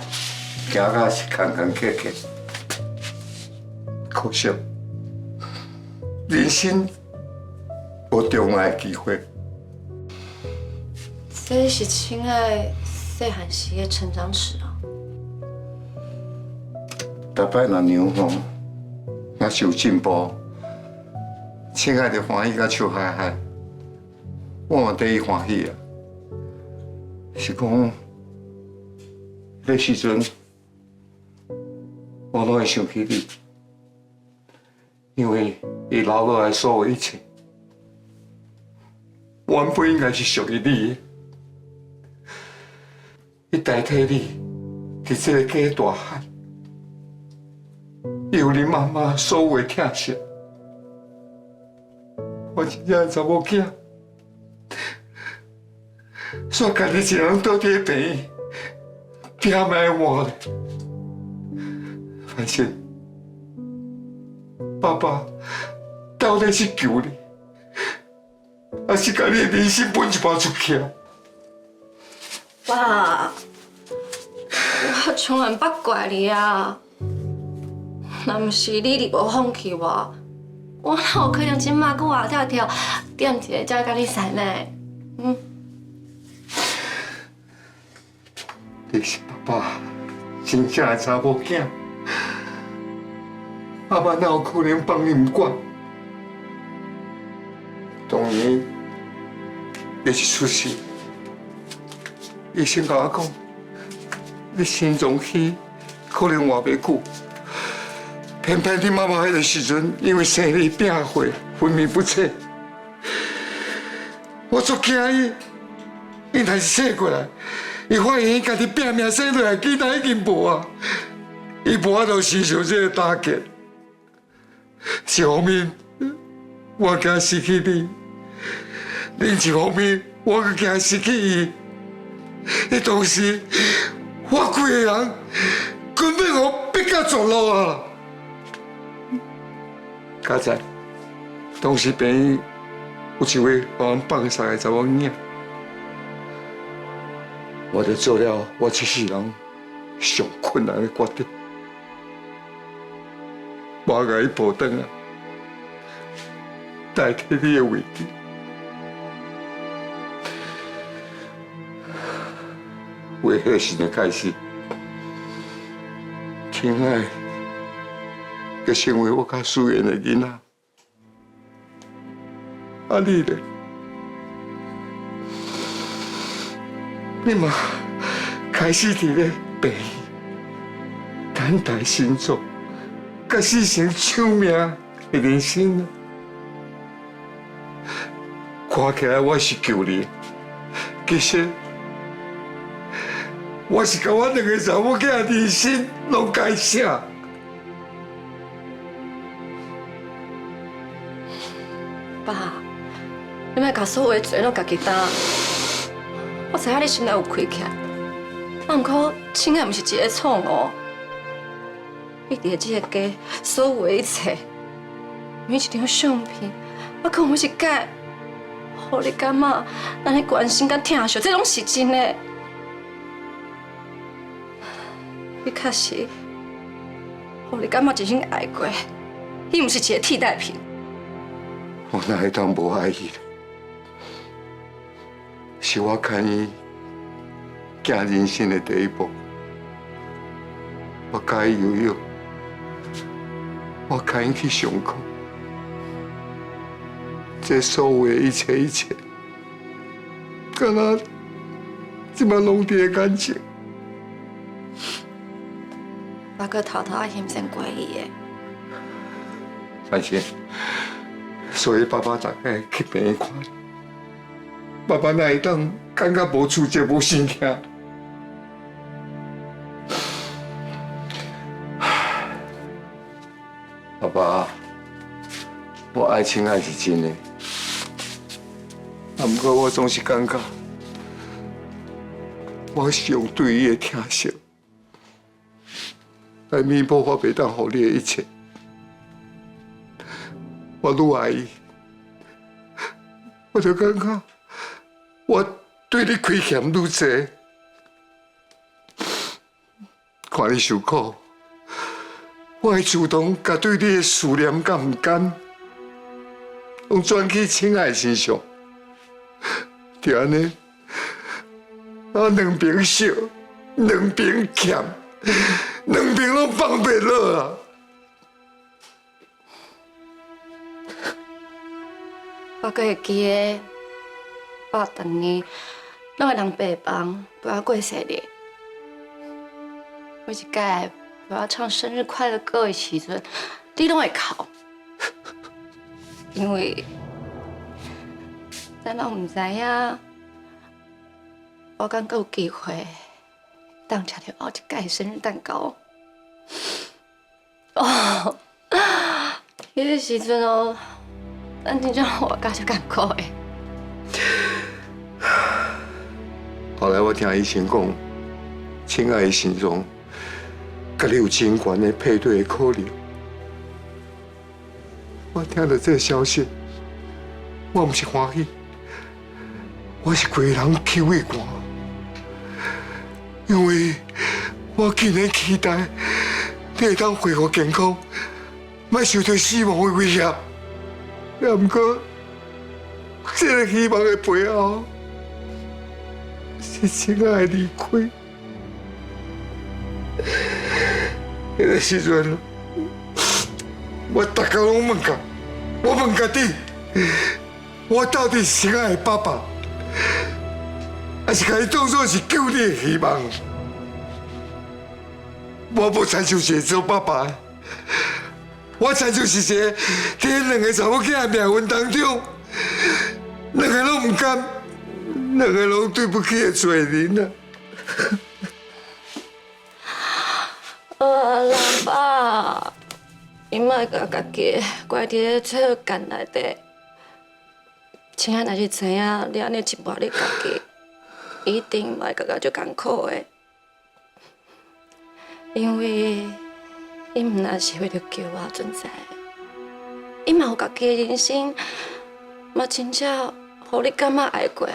行到是坎坎坷坷，可惜人生无重来的机会。这是亲爱细汉时的成长史哦。逐摆若娘吼，若是有进步，亲爱的欢喜甲笑嗨嗨，我嘛替伊欢喜啊。是讲，迄时阵，我拢会想起你，因为伊留落来所有一切，原本应该是属于你的。伊代替你伫这个家大汉，有你妈妈所有的疼惜，我真正查某囝，煞家己一人倒伫病院，拼卖活咧。反正爸爸到底是救你，还是把你的人生分一半出去？爸，我从来捌怪你啊！若毋是你无放弃我，我哪有可能即马搁活跳跳踮一个才甲你散呢？你是爸爸真正的查某囝，爸爸哪有可能放你唔管？当年你一出世，医生甲我讲，你心脏气可能活袂久。偏偏你妈妈迄个时阵，因为生理病火，昏迷不彻。我足惊伊，伊若是醒过来，伊发现伊家己拼命生落来囡仔已经无啊，伊无法度承受这个打击。一方面，我惊失去你；另一方面，我阁惊失去伊。迄当时，我规个人根本互逼到绝路啊！佳仔，当时病院有一位互人放杀的查某囝，我就做了我这世人上困难的决定，我甲伊抱转啊，代替你的位置。为迄时阵开始，亲爱，佮成为我较思念的囡仔。啊，你咧？你嘛开始伫咧病院等待心脏，甲死成抢命的人生啊！看起来我是救你，其实我是甲我两个查某囝人生拢改写。爸，你莫甲所有的罪拢家己担。我知影你心内有亏欠，啊，毋过亲爱毋是一个错误。你伫这个家所有的一切，每一张相片，我讲每一解，互你感觉咱咧关心甲疼惜，这拢是真的。你确实，互你感觉真心爱过，伊毋是一个替代品。我哪会当无爱伊？是我牵伊行人生的第一步。我教伊游泳，我牵伊去上课，这所有的一切，敢若即摆拢伫个感情。我阁偷偷嫌嫌怪伊的。放心，所以爸爸大概去病院看，爸爸哪会当感觉无处接无心疼？爸爸，我爱情爱是真的，啊，不过我总是感觉我是用对伊的疼惜来弥补我袂当互你的一切。我愈爱伊，我就感觉我对你亏欠愈多。看你受苦，我会主动甲对你的思念甲唔甘，拢转去亲爱身上。就安尼，啊，两边烧，两边欠，两边拢放袂落啊！我阁会记得，爸逐年拢会人陪房陪我过生日。每一届陪我唱生日快乐歌的时阵，你拢会哭，因为咱拢唔知影，我敢阁有机会当吃到后一届生日蛋糕。哦，迄个时阵哦。咱真正活到足艰苦的。后来我听医生讲，亲爱的心脏，甲你有真悬的配对的可能。我听到这个消息，我唔是欢喜，我是规个人鼻胃寒，因为我竟然期待你会当恢复健康，莫受到死亡的威胁。也毋过，这个希望的背后，是亲爱的离开。迄个时阵，我逐工拢问甲，我问家己，我到底是亲爱的爸爸，还是甲伊当作是救你的希望？我无亲像是做爸爸的。我亲像是一个伫两个查某囝的命运当中，两个拢唔甘，两个拢对不起的罪人啊！老爸，你莫甲家己关伫咧这间内底。请若是知影你安尼折磨你家己，一定莫感觉足艰苦的。因为伊毋那是为着救我存在，伊嘛有家己的人生，嘛真正互你感觉爱过。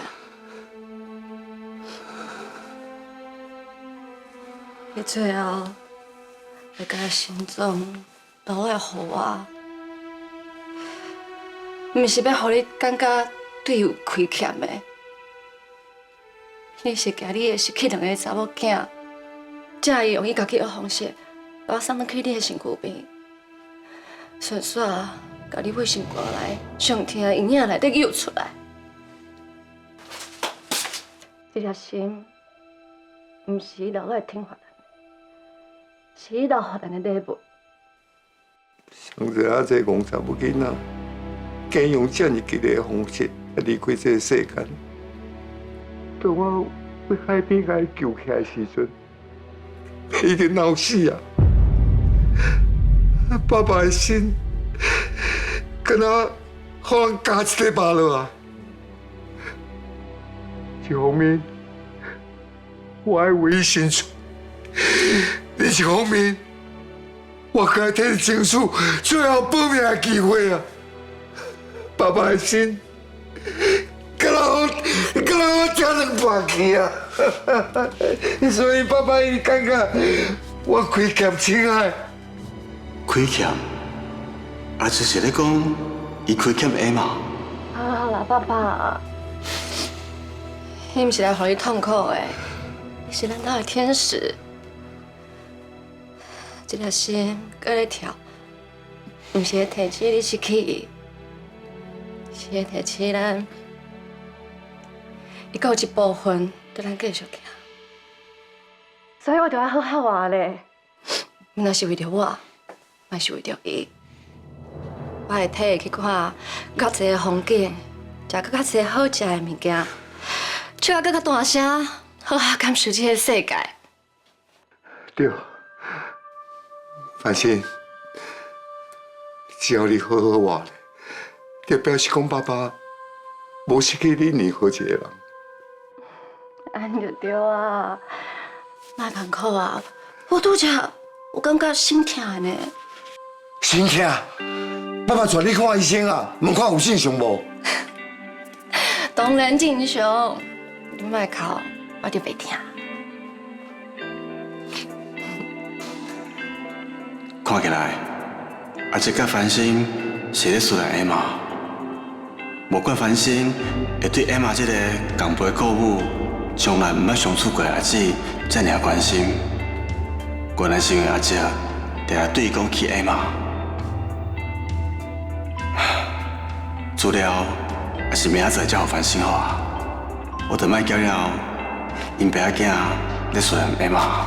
伊最后会甲心脏留来互我，毋是要互你感觉对有亏欠的，你是惊你会失去两个查某囝，才会用伊家己的方式把我送转去你的身躯边，顺续甲你卫生过来，上天的阴影内底救出来。这条心，毋是伊留来天罚咱，是伊留予咱的礼物。上一啊，这戆查某囡仔，竟用这么激烈的方式来离开这个世间。当我要海边甲伊救起来的时阵，已经闹死啊！爸爸的心，敢若互人加一个疤落啊！一方面，我爱为伊伸出；另一方面，我该替你争取最后保命的机会啊！爸爸的心，敢若我这两半去啊！所以爸爸伊感觉我亏欠亲爱。亏欠？啊，就是咧讲伊亏欠艾玛。好啦，爸爸，伊毋是来互你痛苦的，伊是咱家的天使。这条心搁咧跳，毋是咧提起你失去伊，是咧提起咱，伊搁有一部分对咱继续行。所以我就要好好活咧，毋那是为着我，嘛是为着伊。我会替伊去看较侪风景，食较侪好食的物件，唱较大声，好好感受这个世界。对。反正只要你好好活咧，就表示讲爸爸无失去你任何一个人。安就对啊，莫艰苦啊！我拄则有感觉心痛呢。心痛？爸爸带你看医生啊，问看有正常无？当然正常，你莫哭，我就袂痛。看起来，阿这甲繁星是咧思念艾玛。无管繁星会对艾玛这个共陪故母，从来毋捌相处过的阿姊遮尔关心，原来是因为阿姐定定对伊讲起艾玛。资料也是明仔载才互繁星好啊，我着莫叫了因爸仔囝咧思念艾玛。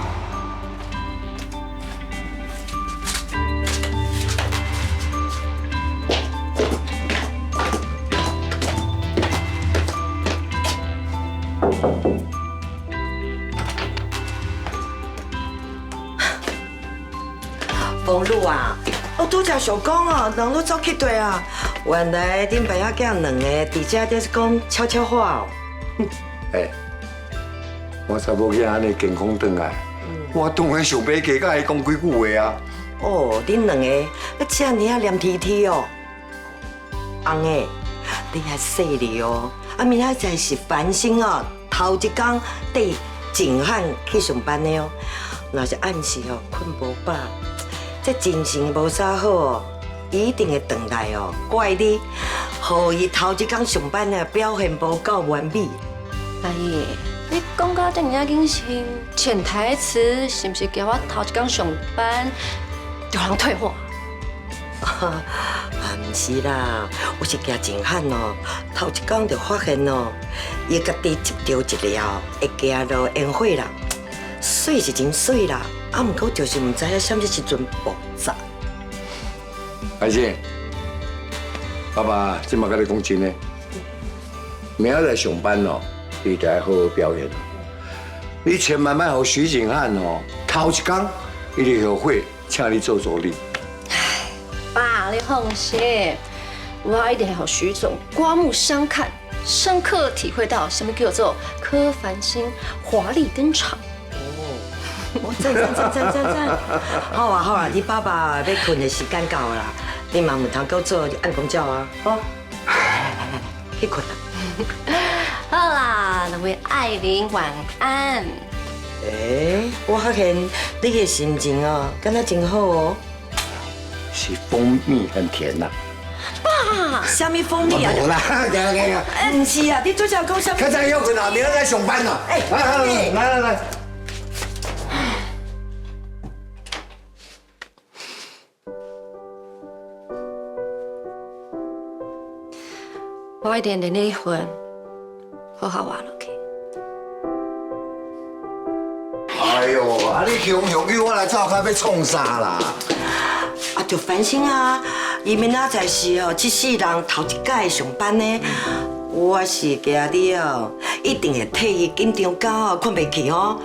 公路啊，我拄则想讲哦，两路走去对啊。原来恁爸仔囝两个伫遮在讲悄悄话哦。我查某囝安尼健康转来，我当然想要加甲伊讲几句话啊。哦，恁两个遮尔啊黏贴贴哦。翁诶，你还细哩哦。啊，明仔载是繁星哦，头一天带静汉去上班的哦。若是暗时哦困无饱。这精神无啥好哦，伊一定会回来哦。怪你，互伊头一天上班呢表现无够完美。阿姨，你讲到这么紧心，潜台词是不是叫我头一天上班就人退货？毋是啦，我是惊静汉哦，头一天就发现哦，伊家己接到一了，会行路烟火啦，水是真水啦。啊，毋过就是毋知影什么时阵爆炸。阿姐，爸爸即马甲你讲真诶，明仔载上班哦，你得好好表现。你千万莫互徐景汉哦，头一天伊就后悔，请你做助理。爸，你放心，我一定会让徐总刮目相看，深刻体会到什么叫做柯凡星华丽登场。我赞，好啊好啊，你爸爸要困的时间到啦，你嘛唔通够做按公教啊，好，来，去困啦。好啦，两位爱玲晚安。我发现你的心情哦，感觉真好哦。是蜂蜜很甜呐。爸，什么蜂蜜啊？无啦，唔是啊，你做啥讲什么？较早休困啊，明仔载上班啊。来。我一定连你婚，好好活落去。哎呦，你雄叫我来照开要创啥啦？就烦心啊！伊明仔载是哦，这世人头一届上班呢。我是家你哦，一定会替伊紧张到哦，困袂去哦。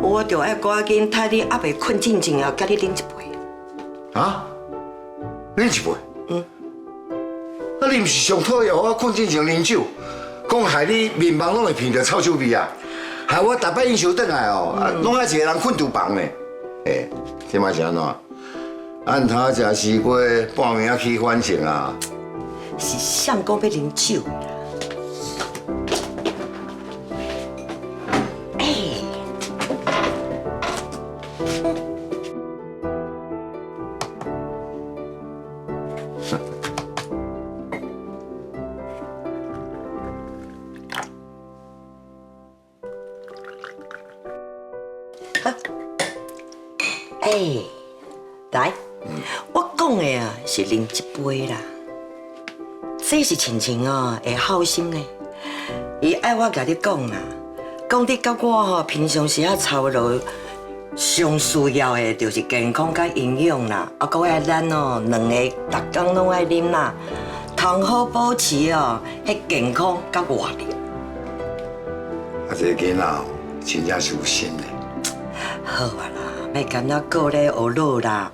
我就爱赶紧替你还袂困进前啊，甲你啉一杯。啊？啉一杯？啊，你毋是上讨厌我困进前啉酒，讲害你面盲拢会闻到臭酒味啊！害我逐摆应酬转来哦，拢爱一个人困厨房呢。即摆是安怎？按头食西瓜，半暝起反省啊！是谁讲要啉酒？来，我讲的啊是啉一杯啦。这是晴晴哦，会好心的。伊爱我甲你讲啦，讲你甲我吼平常时啊操劳，上需要的就是健康甲营养啦。啊，搁爱咱哦两个逐工拢爱啉啦，通好保持哦迄健康甲活力。啊，这个囡仔哦，真正是有心的。好啊啦，莫干那过咧学老啦，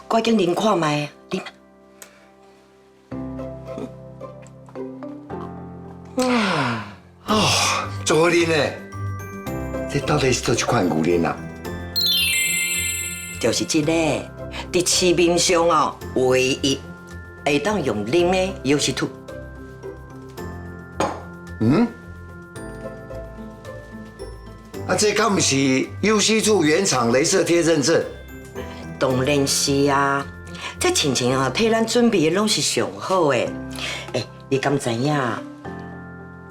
赶紧啉看卖，啉。做好啉的，这到底是做一款牛奶啊？就是这个，伫市面上哦，唯一会当用啉的优势兔。这敢不是 UC2 原厂雷射贴认证？当然是啊，这亲情啊，替咱准备的拢是上好的。你敢知影？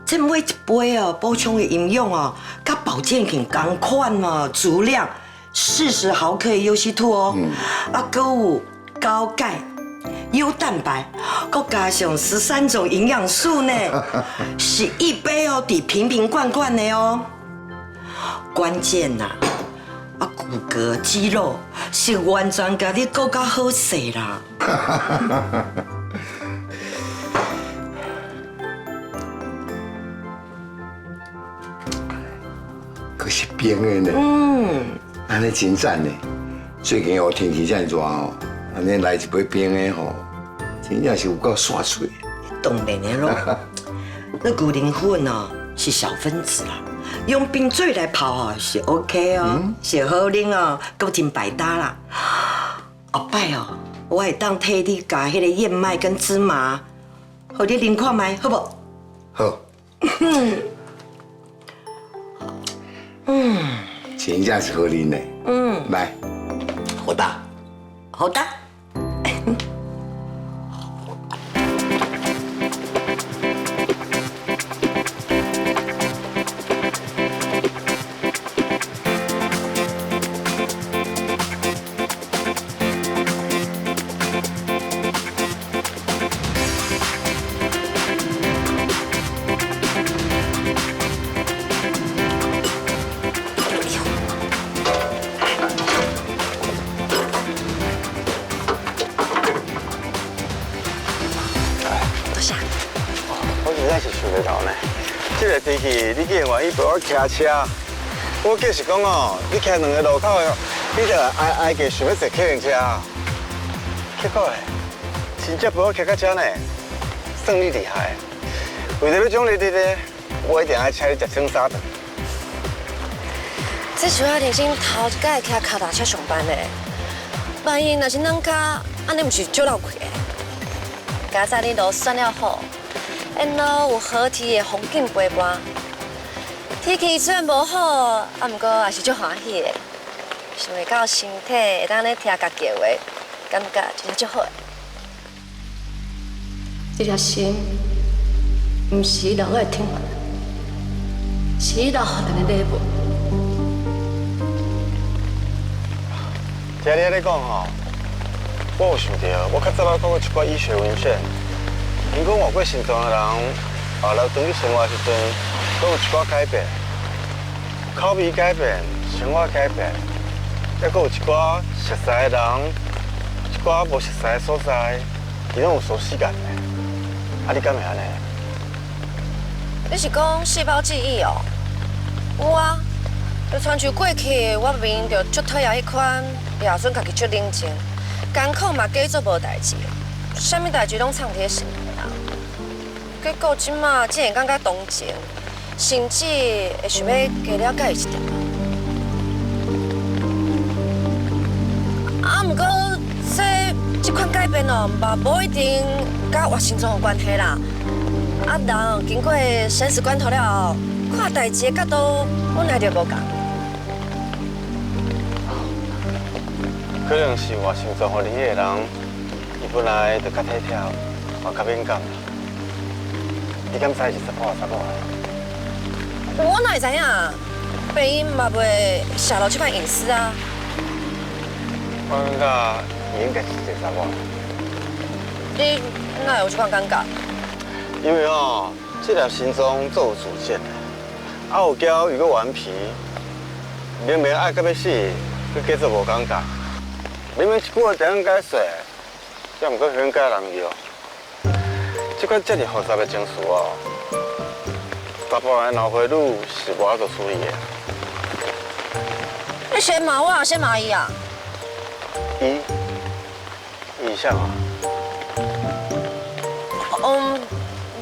这每一杯哦，补充的营养哦，甲保健品同款哦，足量40毫克的UC2哦，搁有高钙、优蛋白，搁加上13种营养素呢，是一杯哦，抵瓶瓶罐罐的哦。关键呐，骨骼肌肉是完全甲你顾较好势啦。可是冰的呢。安尼真赞呢。最近哦天气这么热哦，安尼来一杯冰的吼，真正是有够爽脆。当然的咯，那牛奶粉哦是小分子啦。用冰水来泡哦是 OK 哦，是好啉哦，够真百搭啦。后摆哦，我会当替你加迄个燕麦跟芝麻，互你啉看卖，好不？好。真正是好啉的。来，好大。好的。我实在是想不到呢，这个天气你竟然愿意陪我骑车，我计是讲哦，你徛两个路口，你着挨个想要坐客人车，结果嘞，真正陪我徛到这呢，算你厉害。为了要奖励你咧，我一定爱请你食青沙顿。这是我人生头一届徛脚踏车上班的，万一若是软脚，安尼毋是足老亏的。加在你路选了好，沿路有好天的风景陪伴。天气虽然无好，啊，毋过也是足欢喜的。想会到身体会当咧听家己的话，感觉真正足好的。这条心，毋是老爱听话，是老好等的礼物。听你安尼讲吼，我有想到，我较早捌看过一寡医学文献，因讲患过心脏的人，后来回去生活的时阵，都有一寡改变，口味改变，生活改变，还佫有一寡熟悉的人，一寡无熟悉的所在，伊拢有所时间的。啊，你敢会安尼？你是讲细胞记忆哦？有啊，就亲像过去我明明就足讨厌迄款，也算家己足冷静，艰苦嘛假做无代志，啥物代志拢藏伫心内啊。结果即马竟然感觉同情，甚至会想要加了解伊一点。啊，毋过这款改变哦，嘛无一定甲活心脏有关系啦。啊，人经过生死关头了后，看代志的角度本来就无共。可能是活心脏互你迄个人，伊本来就较体贴，也较敏感。你敢知是啥物？我哪会知影？病因嘛袂泄露这款隐私啊。我感觉伊应该是一个查某。你哪有这款感觉？因为哦，这条心脏做有主见的，啊有胶又搁顽皮，明明爱到要死，佮假做无感觉。明明一句话就能解释，也毋过劝解人用。这款遮尔复杂的情绪哦，大部分脑回路是无法度处理的。你先骂我，先骂伊啊？伊啥啊？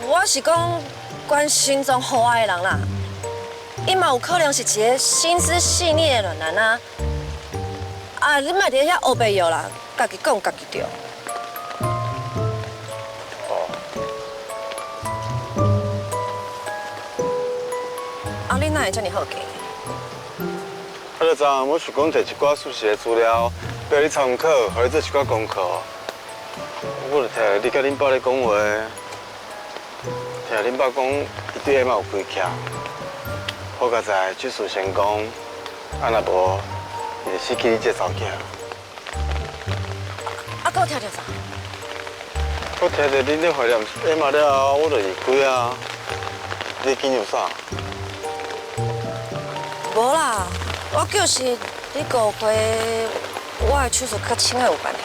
我是讲关心脏好爱的人啦。伊嘛有可能是一个心思细腻的软男啊。啊，你莫伫遐黑白药啦，家己讲家己对。啊，你哪会遮尔好奇？啊，就昨昏我想讲摕一寡事实的资料，俾你参考，互你做一寡功课。我就听你甲恁爸咧讲话，听恁爸讲伊对下嘛有开窍。好佳在举事成功，啊若无，伊就失去你这查某囝。啊，搁有听着啥？我听着恁咧怀念下嘛了后，我就离开啊。你紧有啥？无啦，我就是你误会我的手术较轻的有关系。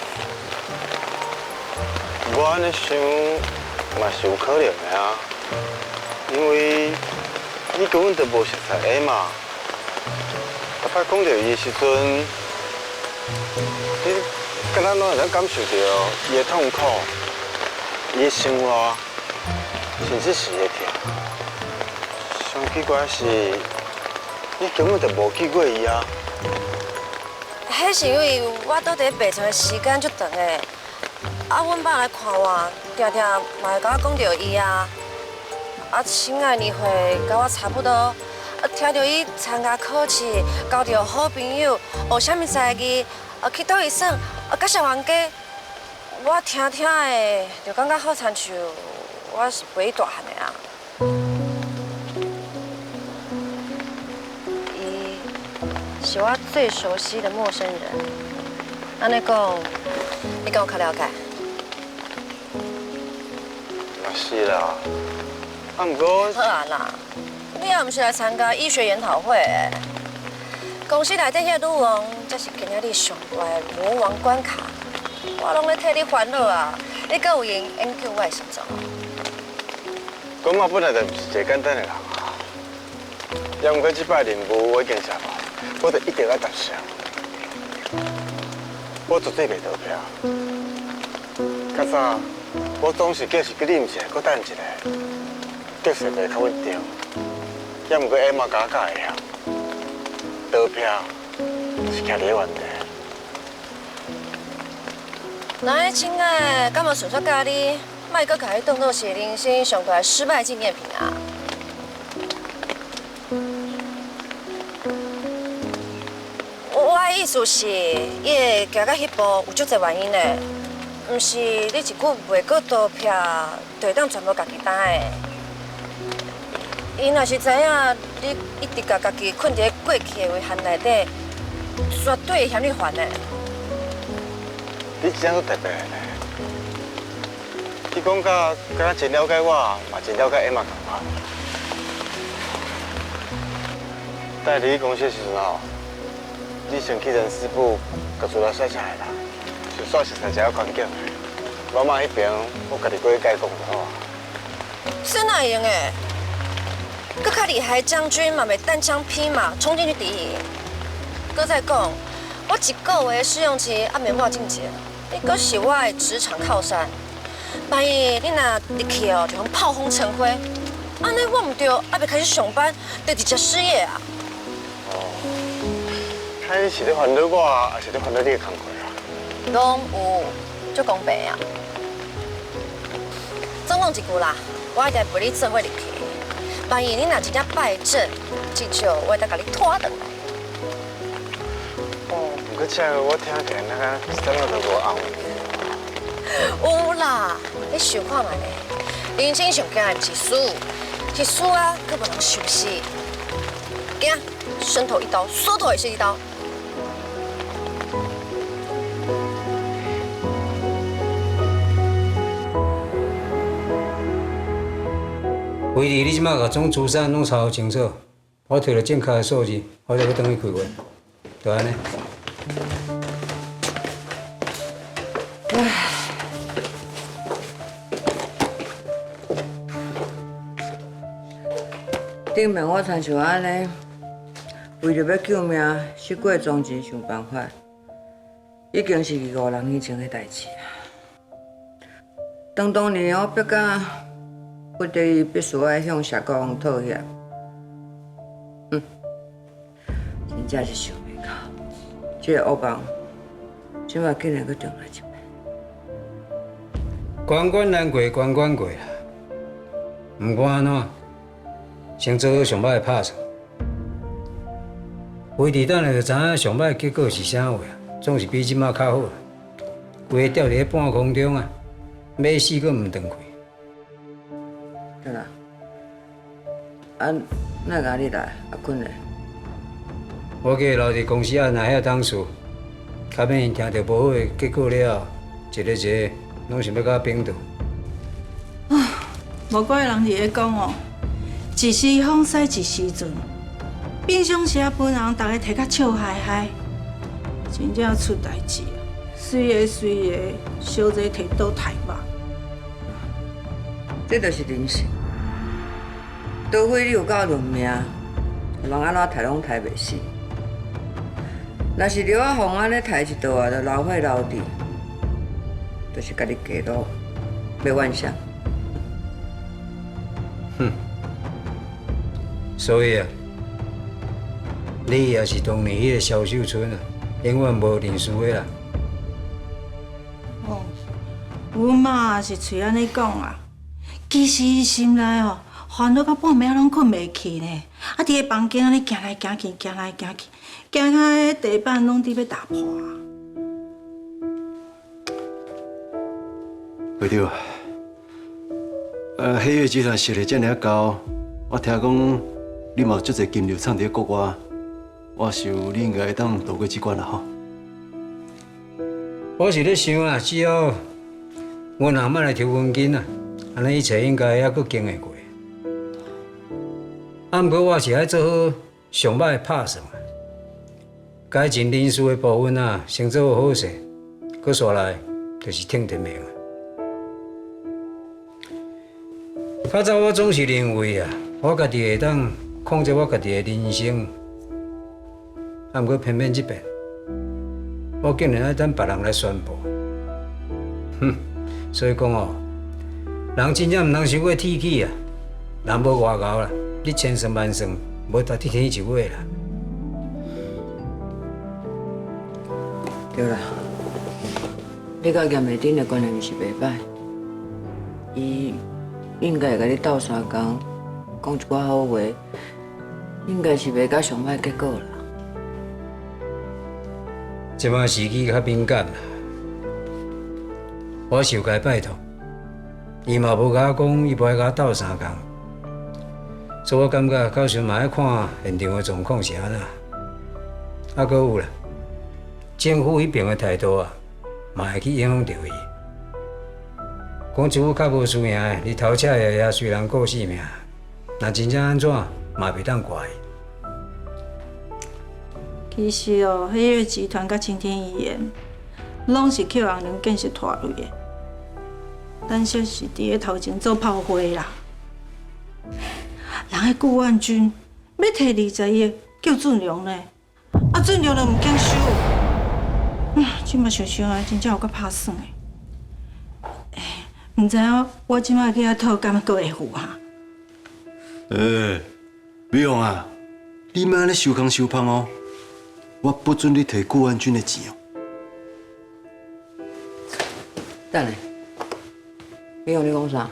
我安尼想嘛是有可能的啊，因为你根本就无熟悉下嘛。逐摆讲到伊的时阵，你敢若拢会当感受到伊的痛苦、伊的生活，甚至是伊的痛。上奇怪的是，你根本就无见过伊啊。迄是因为我倒伫病床的时间足长的，啊，阮爸来看我，常常嘛会甲我讲到伊啊。啊，亲爱年岁甲我差不多，啊，听到伊参加考试，交到好朋友，学啥物才艺，啊，去倒位耍，啊，甲小冤家，我听的，就感觉好亲像我是陪伊大汉的啊。伊是我最熟悉的陌生人，安尼讲，你跟我较了解。嘛是啦。啊，不过好啊啦，你也毋是来参加医学研讨会的。公司内底遐女王，才是今仔日上大的魔王关卡。我拢咧替你烦恼啊！你阁有闲研究我的心脏？我嘛本来就毋是一个简单的人啊。也毋过即摆任务我已经写好，我就一定要达成。我绝对袂逃票。较早我总是叫是去啉一下，搁等一下，叫是袂较稳定。也毋过下嘛甲我教会晓，逃票是徛伫咧原地。那迄亲爱，敢无顺续教你，莫搁甲伊当作是人生上大失败纪念品啊？我的意思是，伊会行到迄步有足侪原因的，毋是你一句袂搁逃票，就会当全部家己担的。伊若是知影你一直甲家己困伫过去的遗憾内底，绝对会嫌你烦的。你真正特别呢。你讲甲敢若真了解我，嘛真了解Emma同我。带你去公司的时阵哦，你先去人事部甲资料写下来啦，就算是参加环境的，妈妈迄边我家己过去解讲就好啊。这哪会用诶？搁较厉害的将军嘛，袂单枪匹马冲进去敌营。搁再讲，我一个月的试用期还没我进阶，你搁是我的职场靠山。万一你若入去哦，就用炮轰成灰，安尼我唔对，还袂开始上班，就直接失业啊！看你是咧烦恼我，还是咧烦恼你的工作啊？拢有，足公平啊！总讲一句啦，我一定陪你做伙入去。万一你若真正败阵，至少我会当甲你拖转来。哦，不过这个我听起来那个什么都无安慰。有啦，你想看觅咧？人生上惊的不是输，是输啊，佮无人休息。惊，伸头一刀，缩头也是一刀。威利，你即马甲总资产拢查清楚，我摕了正确的数字，我就要等去开会，就安尼。顶面我参像安尼，为着要救命，失过装钱想办法，已经是5人以前的代志啊。当年我逼到不得已必须要向社工妥协，真正是想袂到，这个恶棒，即马竟然搁转来一摆。关关难过关关过啦，毋管安怎，先做好上歹的拍算。回伫等下就知影上歹的结果是啥话，总是比即马较好。规个吊伫咧半空中啊，要死阁毋断开。对啦，哪个你来？坤嘞？我计留伫公司啊，那遐当事，较免听到无好的结果了，一个拢想要甲我冰倒。无怪人伫咧讲哦，一时风使一时阵，平常时啊本人大家摕较笑嗨嗨，真正出代志啊，随个小姐摕倒台吧。这就是人性。除非你有够论命，人安怎刣拢刣袂死。若是刘阿凤安尼刣一道啊，就流血流地，就是家己家路，要幻想。所以啊，你也是当年迄个萧秀春啊，永远无认输的啦。哦，阮妈是嘴安尼讲啊，其实伊心内哦，烦恼到半暝拢困袂去呢。啊，伫个房间安尼行来行去，行来行去，行到迄地板拢伫要打破啊。会着，迄月既然实力遮尔高，我听讲你嘛有足侪金流藏伫国外，我想你应该会当渡过这关啦吼。我是咧想啊，只要阮阿莫来抽阮紧啊，安尼一切应该还阁经会过。啊，毋过我是爱做好上歹的拍算啊，该尽人事的部分啊，先做好势，阁煞来就是听天命啊。较早我总是认为啊，我家己会当控制我家己的人生，啊，毋过偏偏这边，我竟然要等别人来宣布。哼，所以讲哦，人真正毋通伤过铁齿啊，人无外交啦，你千算万算，无达天天一尾啦。对啦，你甲严美珍的关系是袂歹，伊应该会甲你斗相共，讲一寡好话，应该是袂甲上歹结果啦。即摆时机较敏感啦，我是有该拜托，伊嘛无甲我讲，伊不爱甲我斗相共，所以我感觉到时嘛要看现场的状况是安那。啊，搁有啦，政府迄边的态度啊，嘛会去影响到伊。讲一句较无输赢的，你头车也虽然顾性命，若真正安怎，嘛袂当怪伊。其实哦，迄个集团甲青天医院，拢是扣红龙建设拖累的。咱说是伫个头前做炮灰啦。人个顾万军要摕20亿叫俊良呢，啊俊良都毋肯收。即马想想啊，真正有够拍算的。毋知影我即马去遐讨，敢阁会付哈？美容啊，你莫安尼收工收胖哦。我不准你摕顾万军的钱哦。等下，美容你讲啥？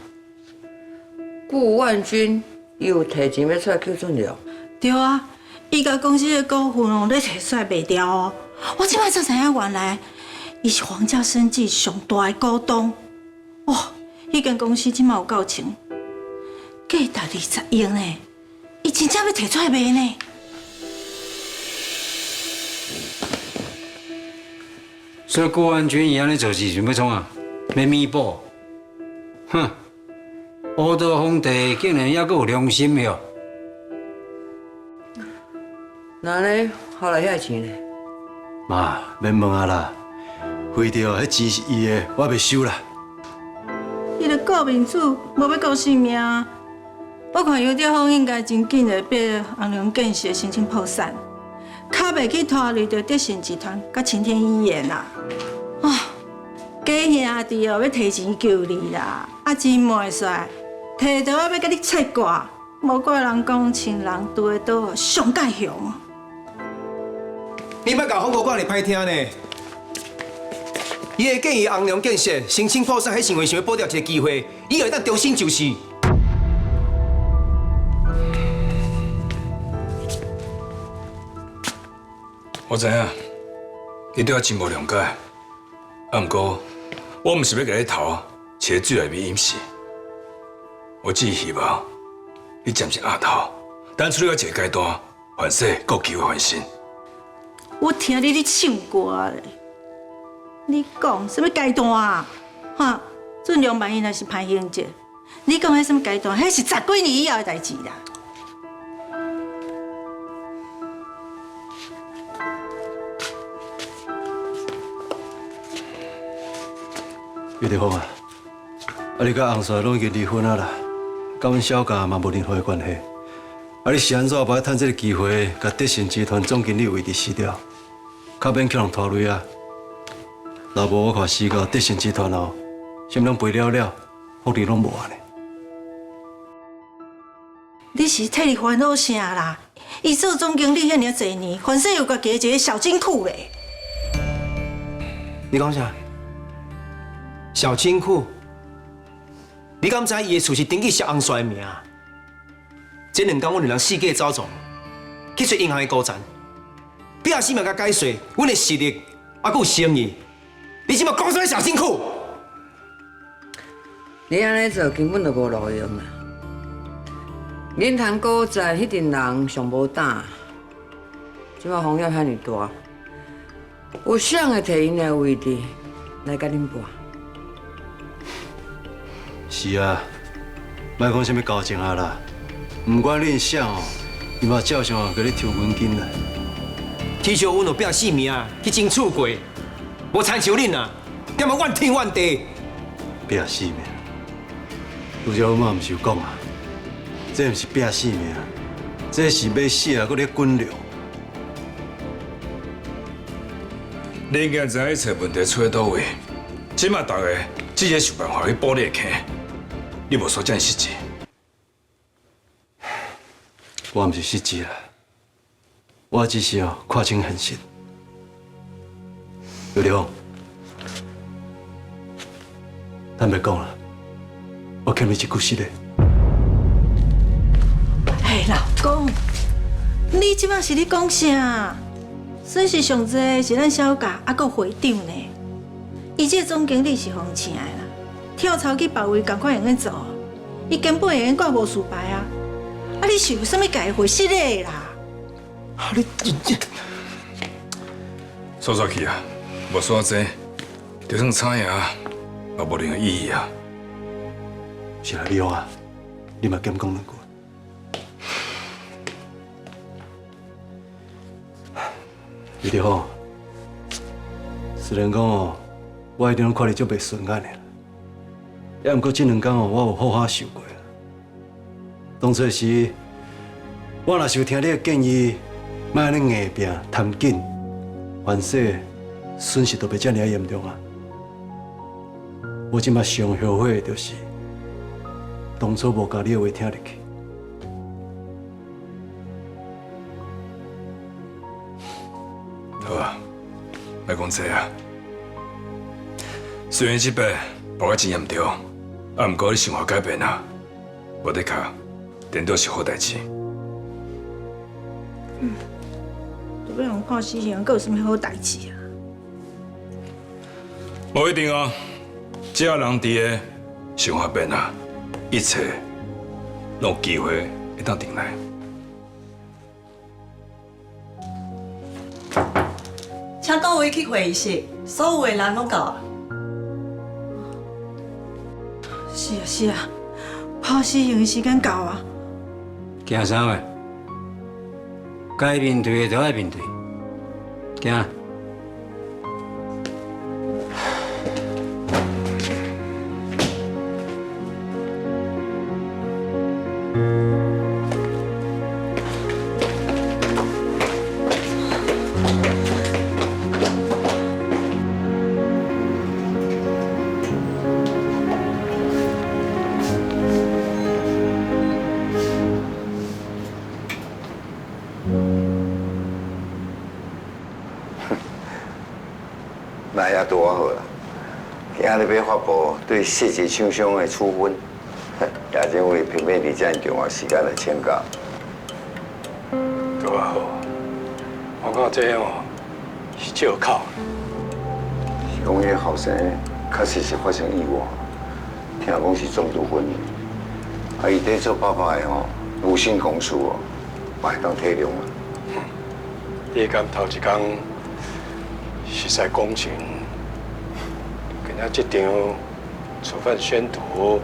顾万军伊有摕钱要出来救俊良？对啊，伊甲公司的股份哦，咧摕出来卖掉哦。我即摆才知影，原来伊是皇家生技上大的股东。哦，迄间公司即摆有够钱，价值20亿呢，伊真正要摕出来卖呢。所以顾安军伊安尼做事想要创啊？要弥补？哼！乌道皇帝竟然还阁有良心哟！那呢，后来遐钱呢？妈，免问啊啦，为着迄钱是伊的，我袂收啦。伊着顾面子，无要顾性命。我看尤德芳应该真紧的被红龙建设申请破产，较袂去拖累着德信集团甲青天医院啦。啊，假兄弟哦，要提钱救你啦，啊真袂使，摕到我要甲你切割，无怪人讲亲人拄的倒上介凶。你莫甲风国讲哩歹听呢。伊会建议红龙建设申请破产，迄是因为想要保住一个机会，以后会当重新就绪。我知影，你对我真无谅解。啊，不过我毋是要甲你头切水来面掩饰，我只希望你暂时压头，等处理到一个阶段，凡事各有机会翻身。我听你咧唱歌咧，你讲什么阶段啊？哈，俊良万一若是歹行者，你讲迄什么阶段？迄是10几年以后的代志啦。岳德芳啊，你甲洪帅拢已经离婚啊啦，甲阮小家嘛无任何的关系。你是安怎无爱趁这个机会，甲德信集团总经理位置辞掉，较免去人拖累啊？若无我看死到德信集团哦，什么拢赔了了，福利拢无啊呢。你是替你烦恼啥啦？伊做总经理遐尔侪年，反正有家己一个小金库嘞。你讲啥？小金库？你敢知伊的厝是登记小洪帅的名？这2天，阮2人四界走走，去找银行的高层，拼死命甲解说阮的实力，还佫有诚意。你即马讲什么小金库？你安尼做根本就无路用啦！银行股债迄阵人上无胆，即马风险遐尼大，有谁会摕因的位置来甲恁搏？是啊，莫讲什么交情啊啦，唔管恁啥哦，伊嘛照常甲你抽阮金啦。至少阮有拼性命去争取过，无亲像恁啊，点么怨天怨地。拼性命，拄则阮嘛毋是有讲啊，这毋是拼性命，这是要死啊，搁咧滚流。你应该知影找问题出在倒位，即马大家只个想办法去补你的坑，你无说这么实际。我毋是失志啦，我只是看清现实。刘良，咱别讲啦，我欠你一句实的。嘿，老公，你即摆是咧讲啥？损失上济是咱小家，还阁会长呢。伊这总经理是红请的啦，跳槽去别位共款用去做，伊根本会用挂无事牌啊！啊，你是有啥物家会失礼啦？啊，你说出去啊，无说这，就算差赢，也无任何意义啊。是啦，李勇啊，你嘛减讲两句。李德好，虽然讲我一定看你足袂顺眼的，也毋过这两天我有好好想过。当初时，我若是有听你的建议，莫安尼硬拼贪紧，凡事损失都袂遮尔严重啊！我即马上后悔的就是当初无甲你的话听入去。好啊，莫讲这啊。虽然这摆爆得真严重，啊，毋过你想法改变啊，无得卡。颠倒是好代志。都要用看死刑，阁有啥物好代志啊？无一定哦，只要人伫个想法变啊，一切拢有机会会当定来。请各位去会议室，所有的人拢到啊。是啊是啊，判死刑的时间到啊。惊啥话？该面对的就爱面对，惊。那也多好啦！今日要发布对涉及厂商的处分，也正为偏偏伫这样重要时间来请假。多好！我看这样是借口。是讲迄个后生确实是发生意外，听讲是重度昏迷，啊，伊在做爸爸的无心公事嘛会当体谅啊。你敢头一天实在公情，今仔这场处分宣读，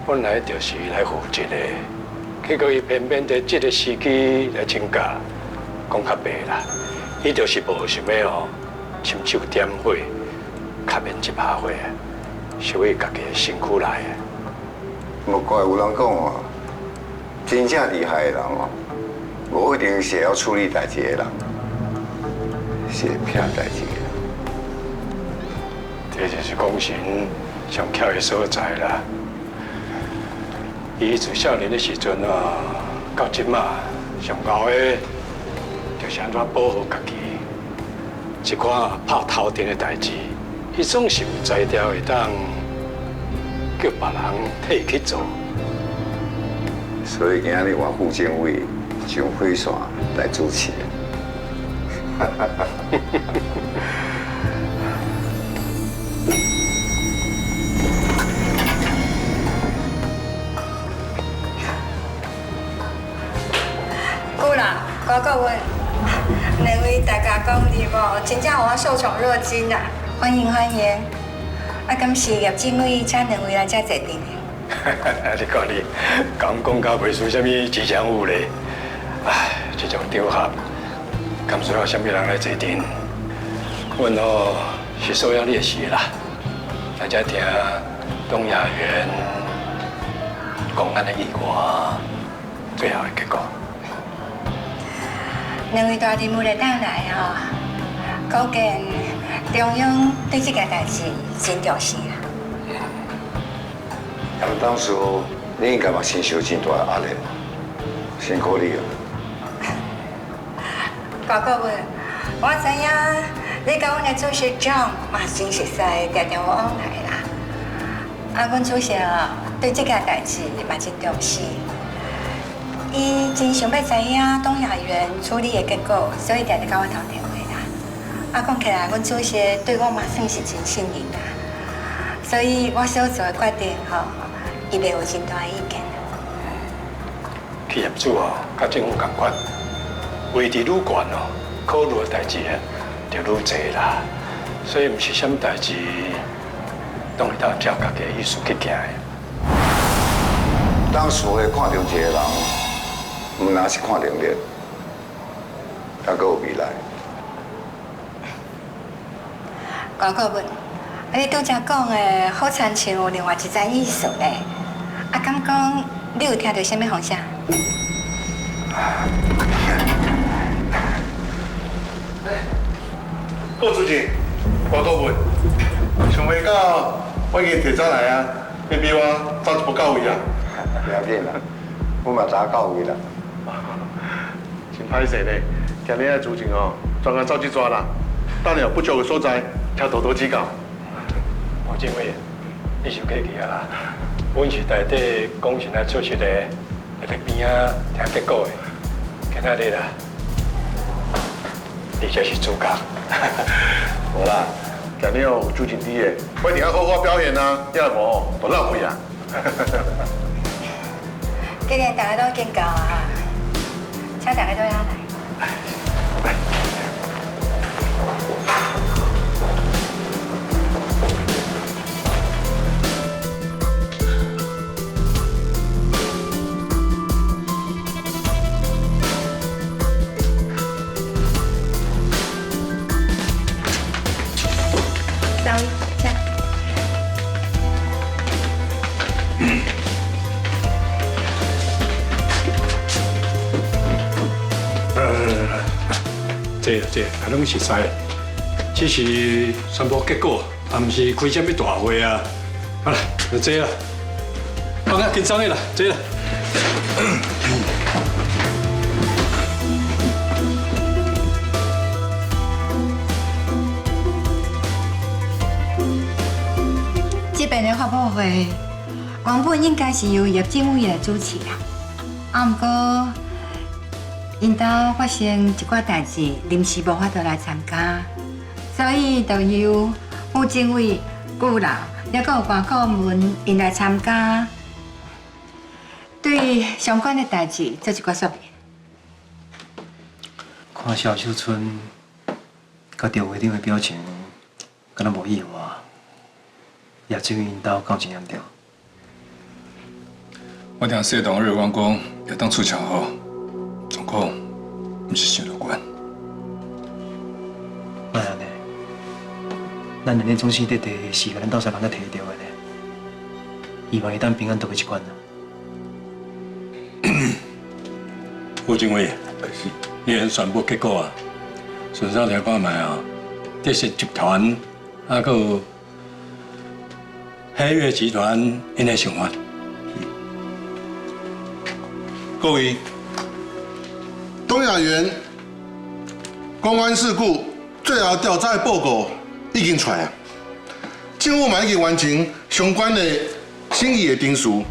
本来就是来负责的，结果伊偏偏在这个时机来请假，讲较白啦，伊就是无想要亲手点火，卡免一把火，烧伊家己的身躯来的。莫怪有人讲真正厉害的人无一定是要处理代志的人。是会骗代志的，这就是公神上巧的所在啦。伊自少年的时阵到即马上高的，就是安怎保护家己。一寡拍头阵的代志，伊总是有才调会当叫别人替伊去做。所以今日换副政委上火线来主持。姑啦，高各位，两位大家讲你无，真正我受宠若惊啊！欢迎欢迎，啊，感谢叶政委请两位来遮坐定。你看你，讲到袂输什么吉祥物咧，唉，这种场合。敢需要什么人来坐阵？阮是收养你的事啦，来遮听东亚园公安的意外最后的结果。两位大人物来当来吼，可见中央对这件代志真重视啦。但当时你应该嘛承受真大的压力嘛，辛苦你了。高顾问，我知影你甲阮的主席长嘛真熟悉，常常往来啦。啊，阮主席对这件代志嘛真重视。伊真想要知影董雅媛处理的结果，所以常常甲我通电话啦。啊，讲起来，阮主席对我嘛算是真信任啦，所以我所做的决定吼，伊袂有真大意见。企业主甲政府共款，位置愈悬考虑的代志就愈侪啦。所以毋是啥物代志，拢会当照家己的意思去行的。当时会看中一个人。唔那是看能力，还阁有未来。高顾问，你拄则讲的好亲像有另外一层意思咧。啊，敢讲你有听到啥物风声？郭主席，高顾问，想袂到我已经提早来啊，你比我早一步到位啊。不要紧啦，我嘛早到位啦。真歹势咧，今日的主情专案走去抓啦，等了不足的所在，请多多指教。黄政委，你想客气啊啦，阮是内底工程来出席的，会在边仔听结果的，今仔日啦，你才是主角。无啦，今日有主情伫的，我一定要好好表演啊，要无就浪费啊。既然大家都见到啊。请大家都要来。张宇，下。这啊拢是知，只是宣布结果，啊，毋是开什么大会啊。好啦，就这啦，放下紧张的啦，这啦。这边的发布会原本应该是由叶政委来主持啦，啊，不过。因兜发生一寡代志，临时无法度来参加，所以就由副政委、顾老，还有关顾问因来参加，对相关的代志做一寡说明。看萧秀春甲赵会长的表情，敢若无意外，也证明因兜搞真严重。我听谢董二员讲，要当出场后。状况不是想乐观。哪样呢？咱两日总是伫第时间，咱斗相人才摕得到的呢。希望伊当平安度过一关啦。副政委，已经宣布结果啊，顺手来看卖这是集团，还有黑月集团因的想法。各位。董雅媛公安事故最后调查报告已经出来啊，政府嘛已经完成相关的审议的程序。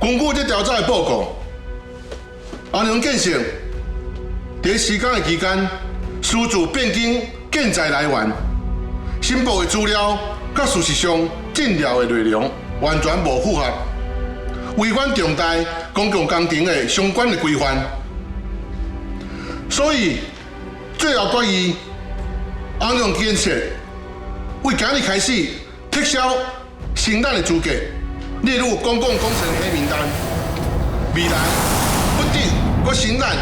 根据这调查的报告，安阳建设在施工的期间，私自变更建材来源，申报的资料甲事实上资料的内容完全无符合，违反重大公共工程的相关的规范。所以，最后决议，安阳建设为今日开始撤销承揽的资格，列入公共工程黑名单。未来不得搁承揽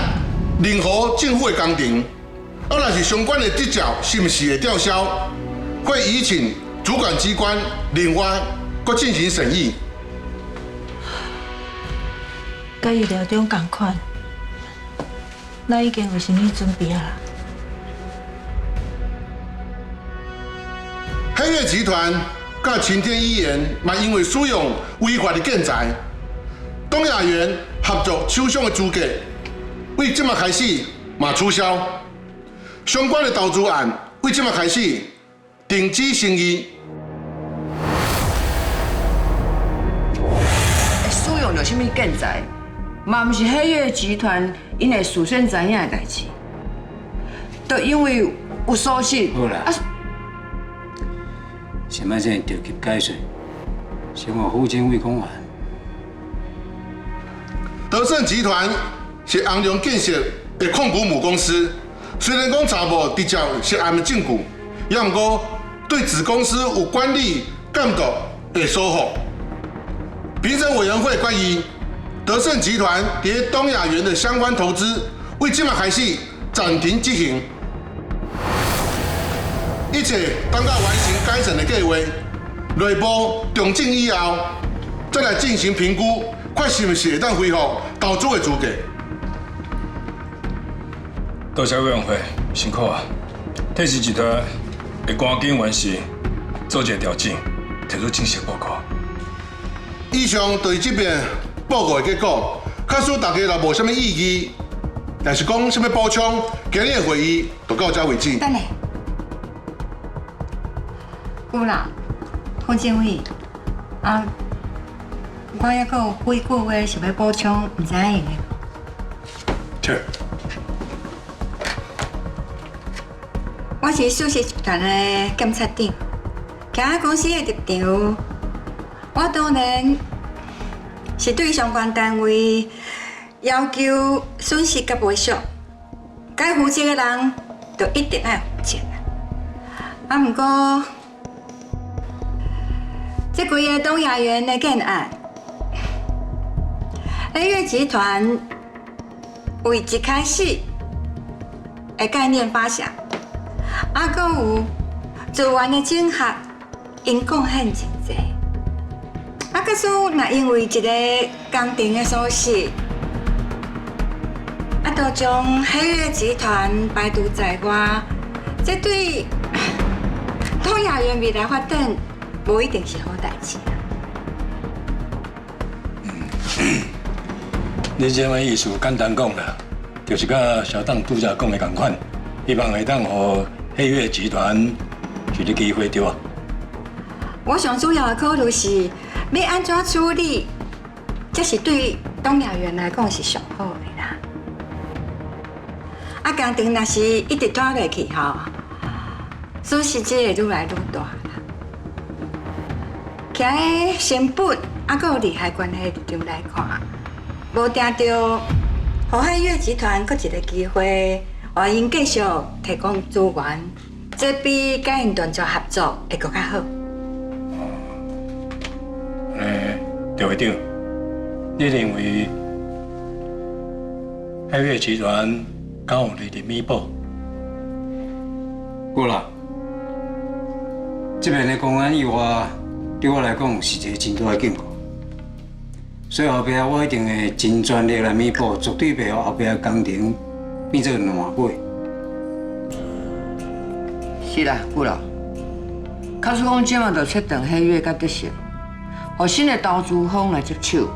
任何政府的工程，啊，若是相关的执照是毋是会吊销，会移请主管机关另外搁进行审议。甲预料中同款。咱已经有心理准备啊啦。黑月集团甲晴天医院嘛，因为使用违法的建材，东亚园合作抽象的资格，为即马开始嘛取消。相关的投资案为即马开始停止生意。使用着什么建材，嘛毋是黑月集团因会事先知影的代志，都因为有疏失。好啦。先摆先调级解释，先互副监委讲完。德盛集团是红龙建设的控股母公司，虽然讲查无直接涉案的证据，也毋过对子公司有管理监督的疏忽。评审委员会关于德盛集团伫东亚园的相关投资，为即马开始暂停执行。一切等到完成改善的计划，内部重整以后，再来进行评估，看是毋是会当恢复投资的资格。多谢委员会，辛苦啊！特氏集团会赶紧完成做一个调整，提出正式报告。以上就是这边报告的结果，假使大家若无啥物异议，但是讲啥物补充，今日的会议就到这为止。等下。有啦，副监委，我还阁有几句话想要补充，唔知影用的。是。我是数字集团的检察长，徛在公司的立场，我当然是对相关单位要求损失甲赔偿，该负责的人就一定要负责。毋过，这几个东亚园的建案，黑月集团为一开始的概念发想，阁有资源的整合，因贡献真济。假使若因为一个工程的疏失，都将黑月集团排除在外，这对东亚园未来发展，无一定是好代志。你这番意思简单讲啦，就是甲小党拄则讲的同款，希望会当互黑月集团一个机会，对吧？我上主要的考虑是要安怎处理，这是对东亚园来讲是上好的啦。工程若是一直拖落去吼，损失只会愈来愈大啦。徛在成本阁有利害关系立场来看，无定着互海月集团搁一个机会，互因继续提供资源，这比甲因断绝合作会搁较好。刘会长，你认为海月集团敢有力弥补？有啦，这边的公安意外，对我来讲是一个真大的警告。所以后壁我一定会尽全力来弥补，绝对袂让后壁的工程变做烂尾。是啦，有啦。假使讲即马就确定黑月甲德盛，互新的投资方来接手，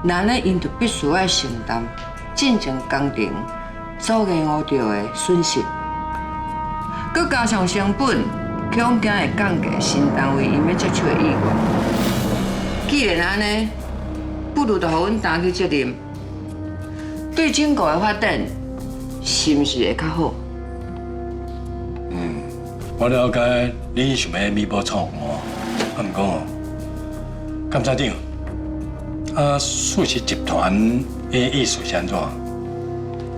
那呢因就必须要承担进前工程所延误到的损失，佮加上成本，恐惊会降低新单位因要接手的意愿。既然安尼，不如就互阮担起责任，对整个的发展是毋是会较好？我了解你想要弥补错误，毋过，检察长，数字集团的意思是安怎？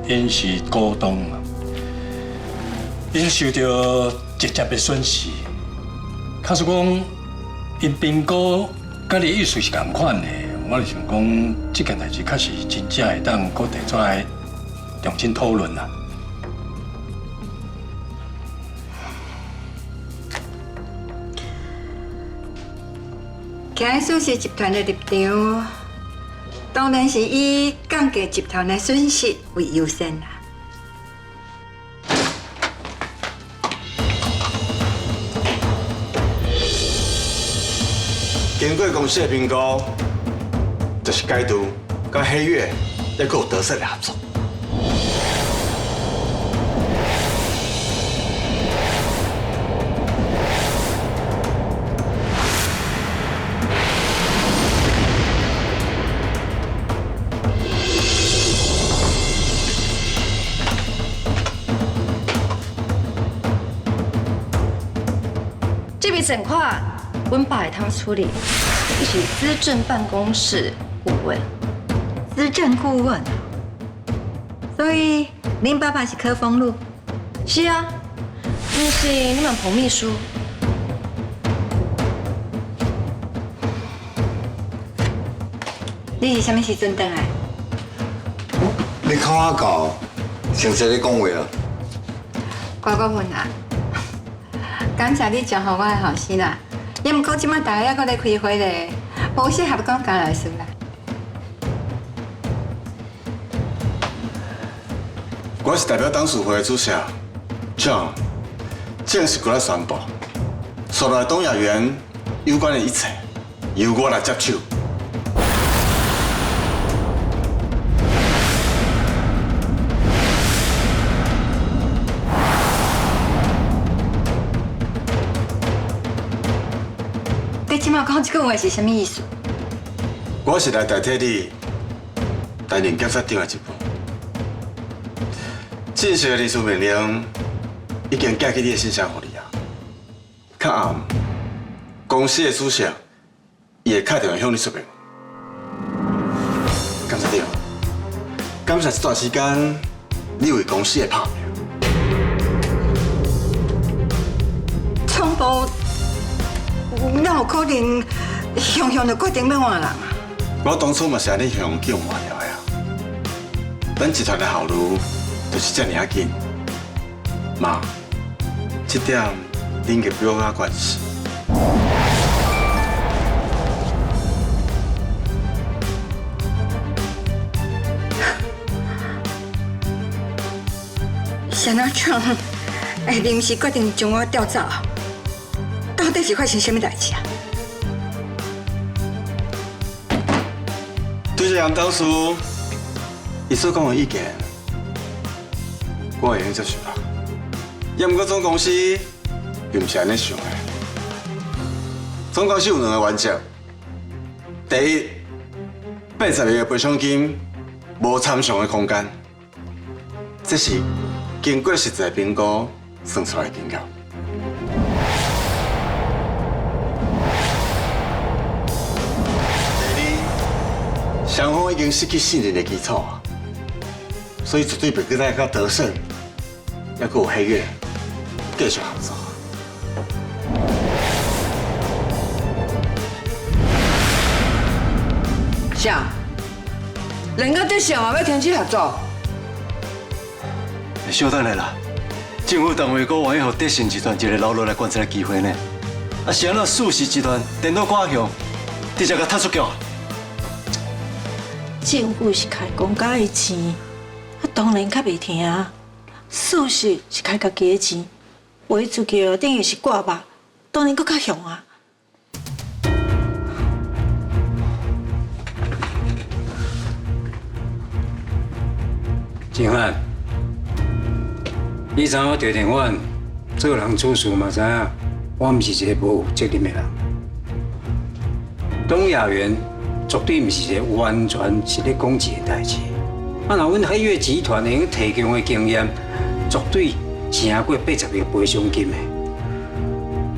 因是股东嘛，因受到直接的损失。假使讲因评估甲你意思是同款的，我就想讲，这件代志确实真正会当搁提出来重新讨论啦。徛在数字集团的立场，当然是以港家集团的损失为优先啦。经过公司的评估，就是该度甲喜悦还佫有得瑟的合作。这笔整款，阮爸会通处理，伊是资政办公室顾问。资政顾问，所以您爸爸是柯风路。是啊，不是你们彭秘书。你是什么时阵回来？你看我搞，先生你讲话啊。乖乖问啊！感谢你照顾我的后生啦。也毋过即摆大家还搁咧开会咧，无适合讲家内事啦。我是代表董事会的主席 John， 正式过来宣布，所有东亚园有关的一切由我来接手。你即摆讲这句话是什么意思？我是来代替你担任检察长的职务。正式的离职命令已经寄去你的信箱给你啊。较暗，公司的主席伊会打电话向你说明。检察长，感谢这段时间你为公司的拍拼。创部哪有可能雄雄就决定要换人啊？我当初嘛是安尼向叫换掉的啊。咱集团的效率就是这么紧，妈，这点恁个比我较关心。谁哪种会临时决定将我调走？到底是发生什么代志啊？对这杨董事，伊所讲的意见，我会用接受啦。也毋过总公司并不是安尼想的。总公司有两个原则：第一，80个赔偿金无参详的空间，这是经过实际评估算出来的金额。第二，双方已经失去信任的基础啊，所以绝对袂再甲得胜，还佫有喜悦继续合作。啥？人家对上也要停止合作？稍等下啦，政府单位阁愿意予德信集团一个留落来观察的机会呢。啊，是安怎数氏集团颠倒跨向，直接甲踢出局啊？政府是开公家的钱，当然较袂听啊。事实是开家己的钱，划出去等于是挂吧，当然佫较凶啊。静汉，你知影我调电话做人处事嘛？知影我毋是一个无有责任的人。东亚园绝对毋是一个完全是咧讲钱的代志。啊，若阮海悦集团能提供的经验，绝对是赢过80个赔偿金的。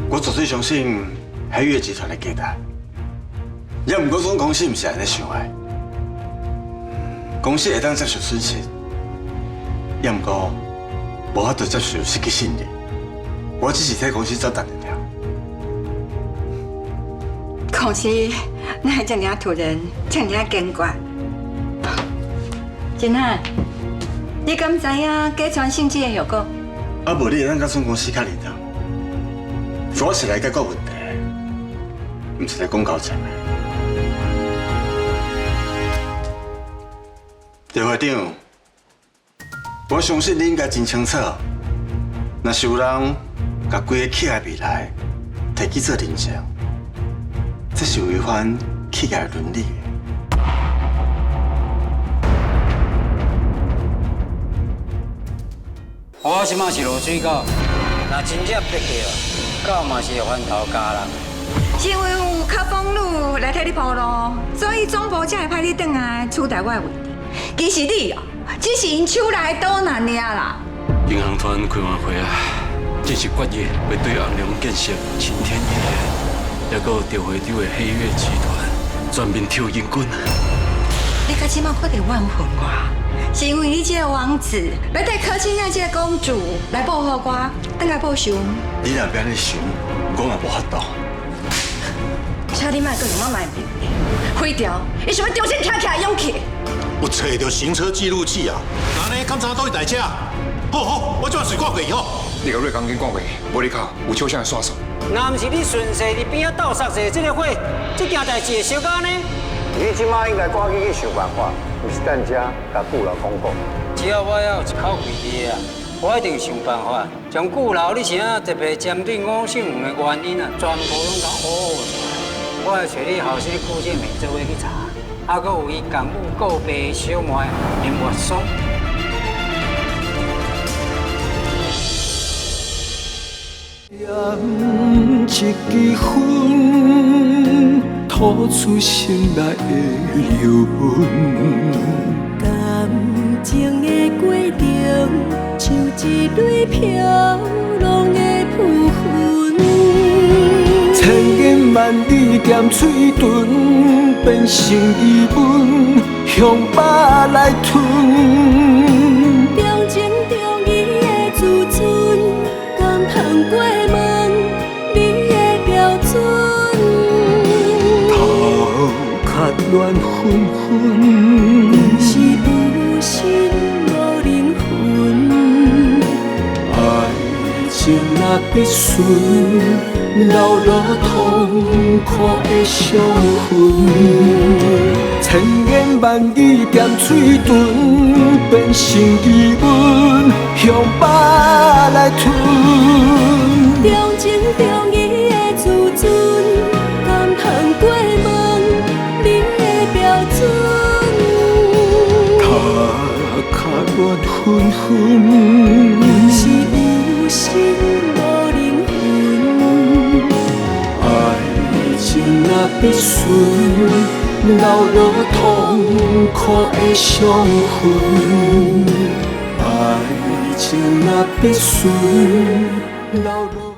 我绝对相信海悦集团的价值。也毋过总公司毋是安尼想的，公司会当接受损失。也毋过，无法度接受失去信任。我只是替公司做担当。公司哪会这么突然，这么坚决？真汉，你敢知影假传性质的后果？啊，无你会当甲总公司较认同。我是来解决问题，毋是来讲交情的。刘会长，我相信你应该真清楚，若是有人把规个企业未来摕去做人像，这是违反企业伦理的。我即马是落水狗，若真正逼去了，狗嘛是会翻头家人。是因为有较风路来替你铺路，所以总部才会派你转来取代我的位置。其实你哦，只是因手内的刀难尔啦。银行团开完会啊，这是决议要对红龙建设青天一线，也阁有调会长的黑月集团全面挑引军。你到即马决定怨恨我，是因为你这个王子要带柯青雅这个公主来保护我，等来报仇。你若变咧想，我嘛无法度。请你莫搁用我卖面，毁掉伊想要重新站起来的勇气。有找到行车记录器啊！安尼检查倒去台车。好，我转水挂过去吼。你个瑞钢筋挂过去，无你靠，有手上刷手。若毋是你顺势伫边仔斗杀者这个火，这件代志会小干呢？你即马应该赶紧去想办法，毋是等遮甲顾老公告。只要我还有一口气的啊，我一定想办法将顾老你是啊特别针对我姓吴的原因啊，全部拢甲挖出来。我会找你后生顾建明做伙去查，还阁有伊共有告白小妹林月松。一支烟，吐出心内的流云。感情的过程，像一蕊飘浪的浮云。千言万语点嘴唇，变成疑问，向巴来吞。中情中义的自尊，敢通过问你的标准？头壳乱纷纷，是有心无灵魂。爱情若必顺，流落痛苦的伤痕。千言万语点嘴唇，变成疑问，向巴来吞。中情中义的自尊，敢通过问你的标准？头壳乱纷纷，是有心无灵魂。爱情若必顺，流落痛苦的伤痕。爱情若必顺，流落。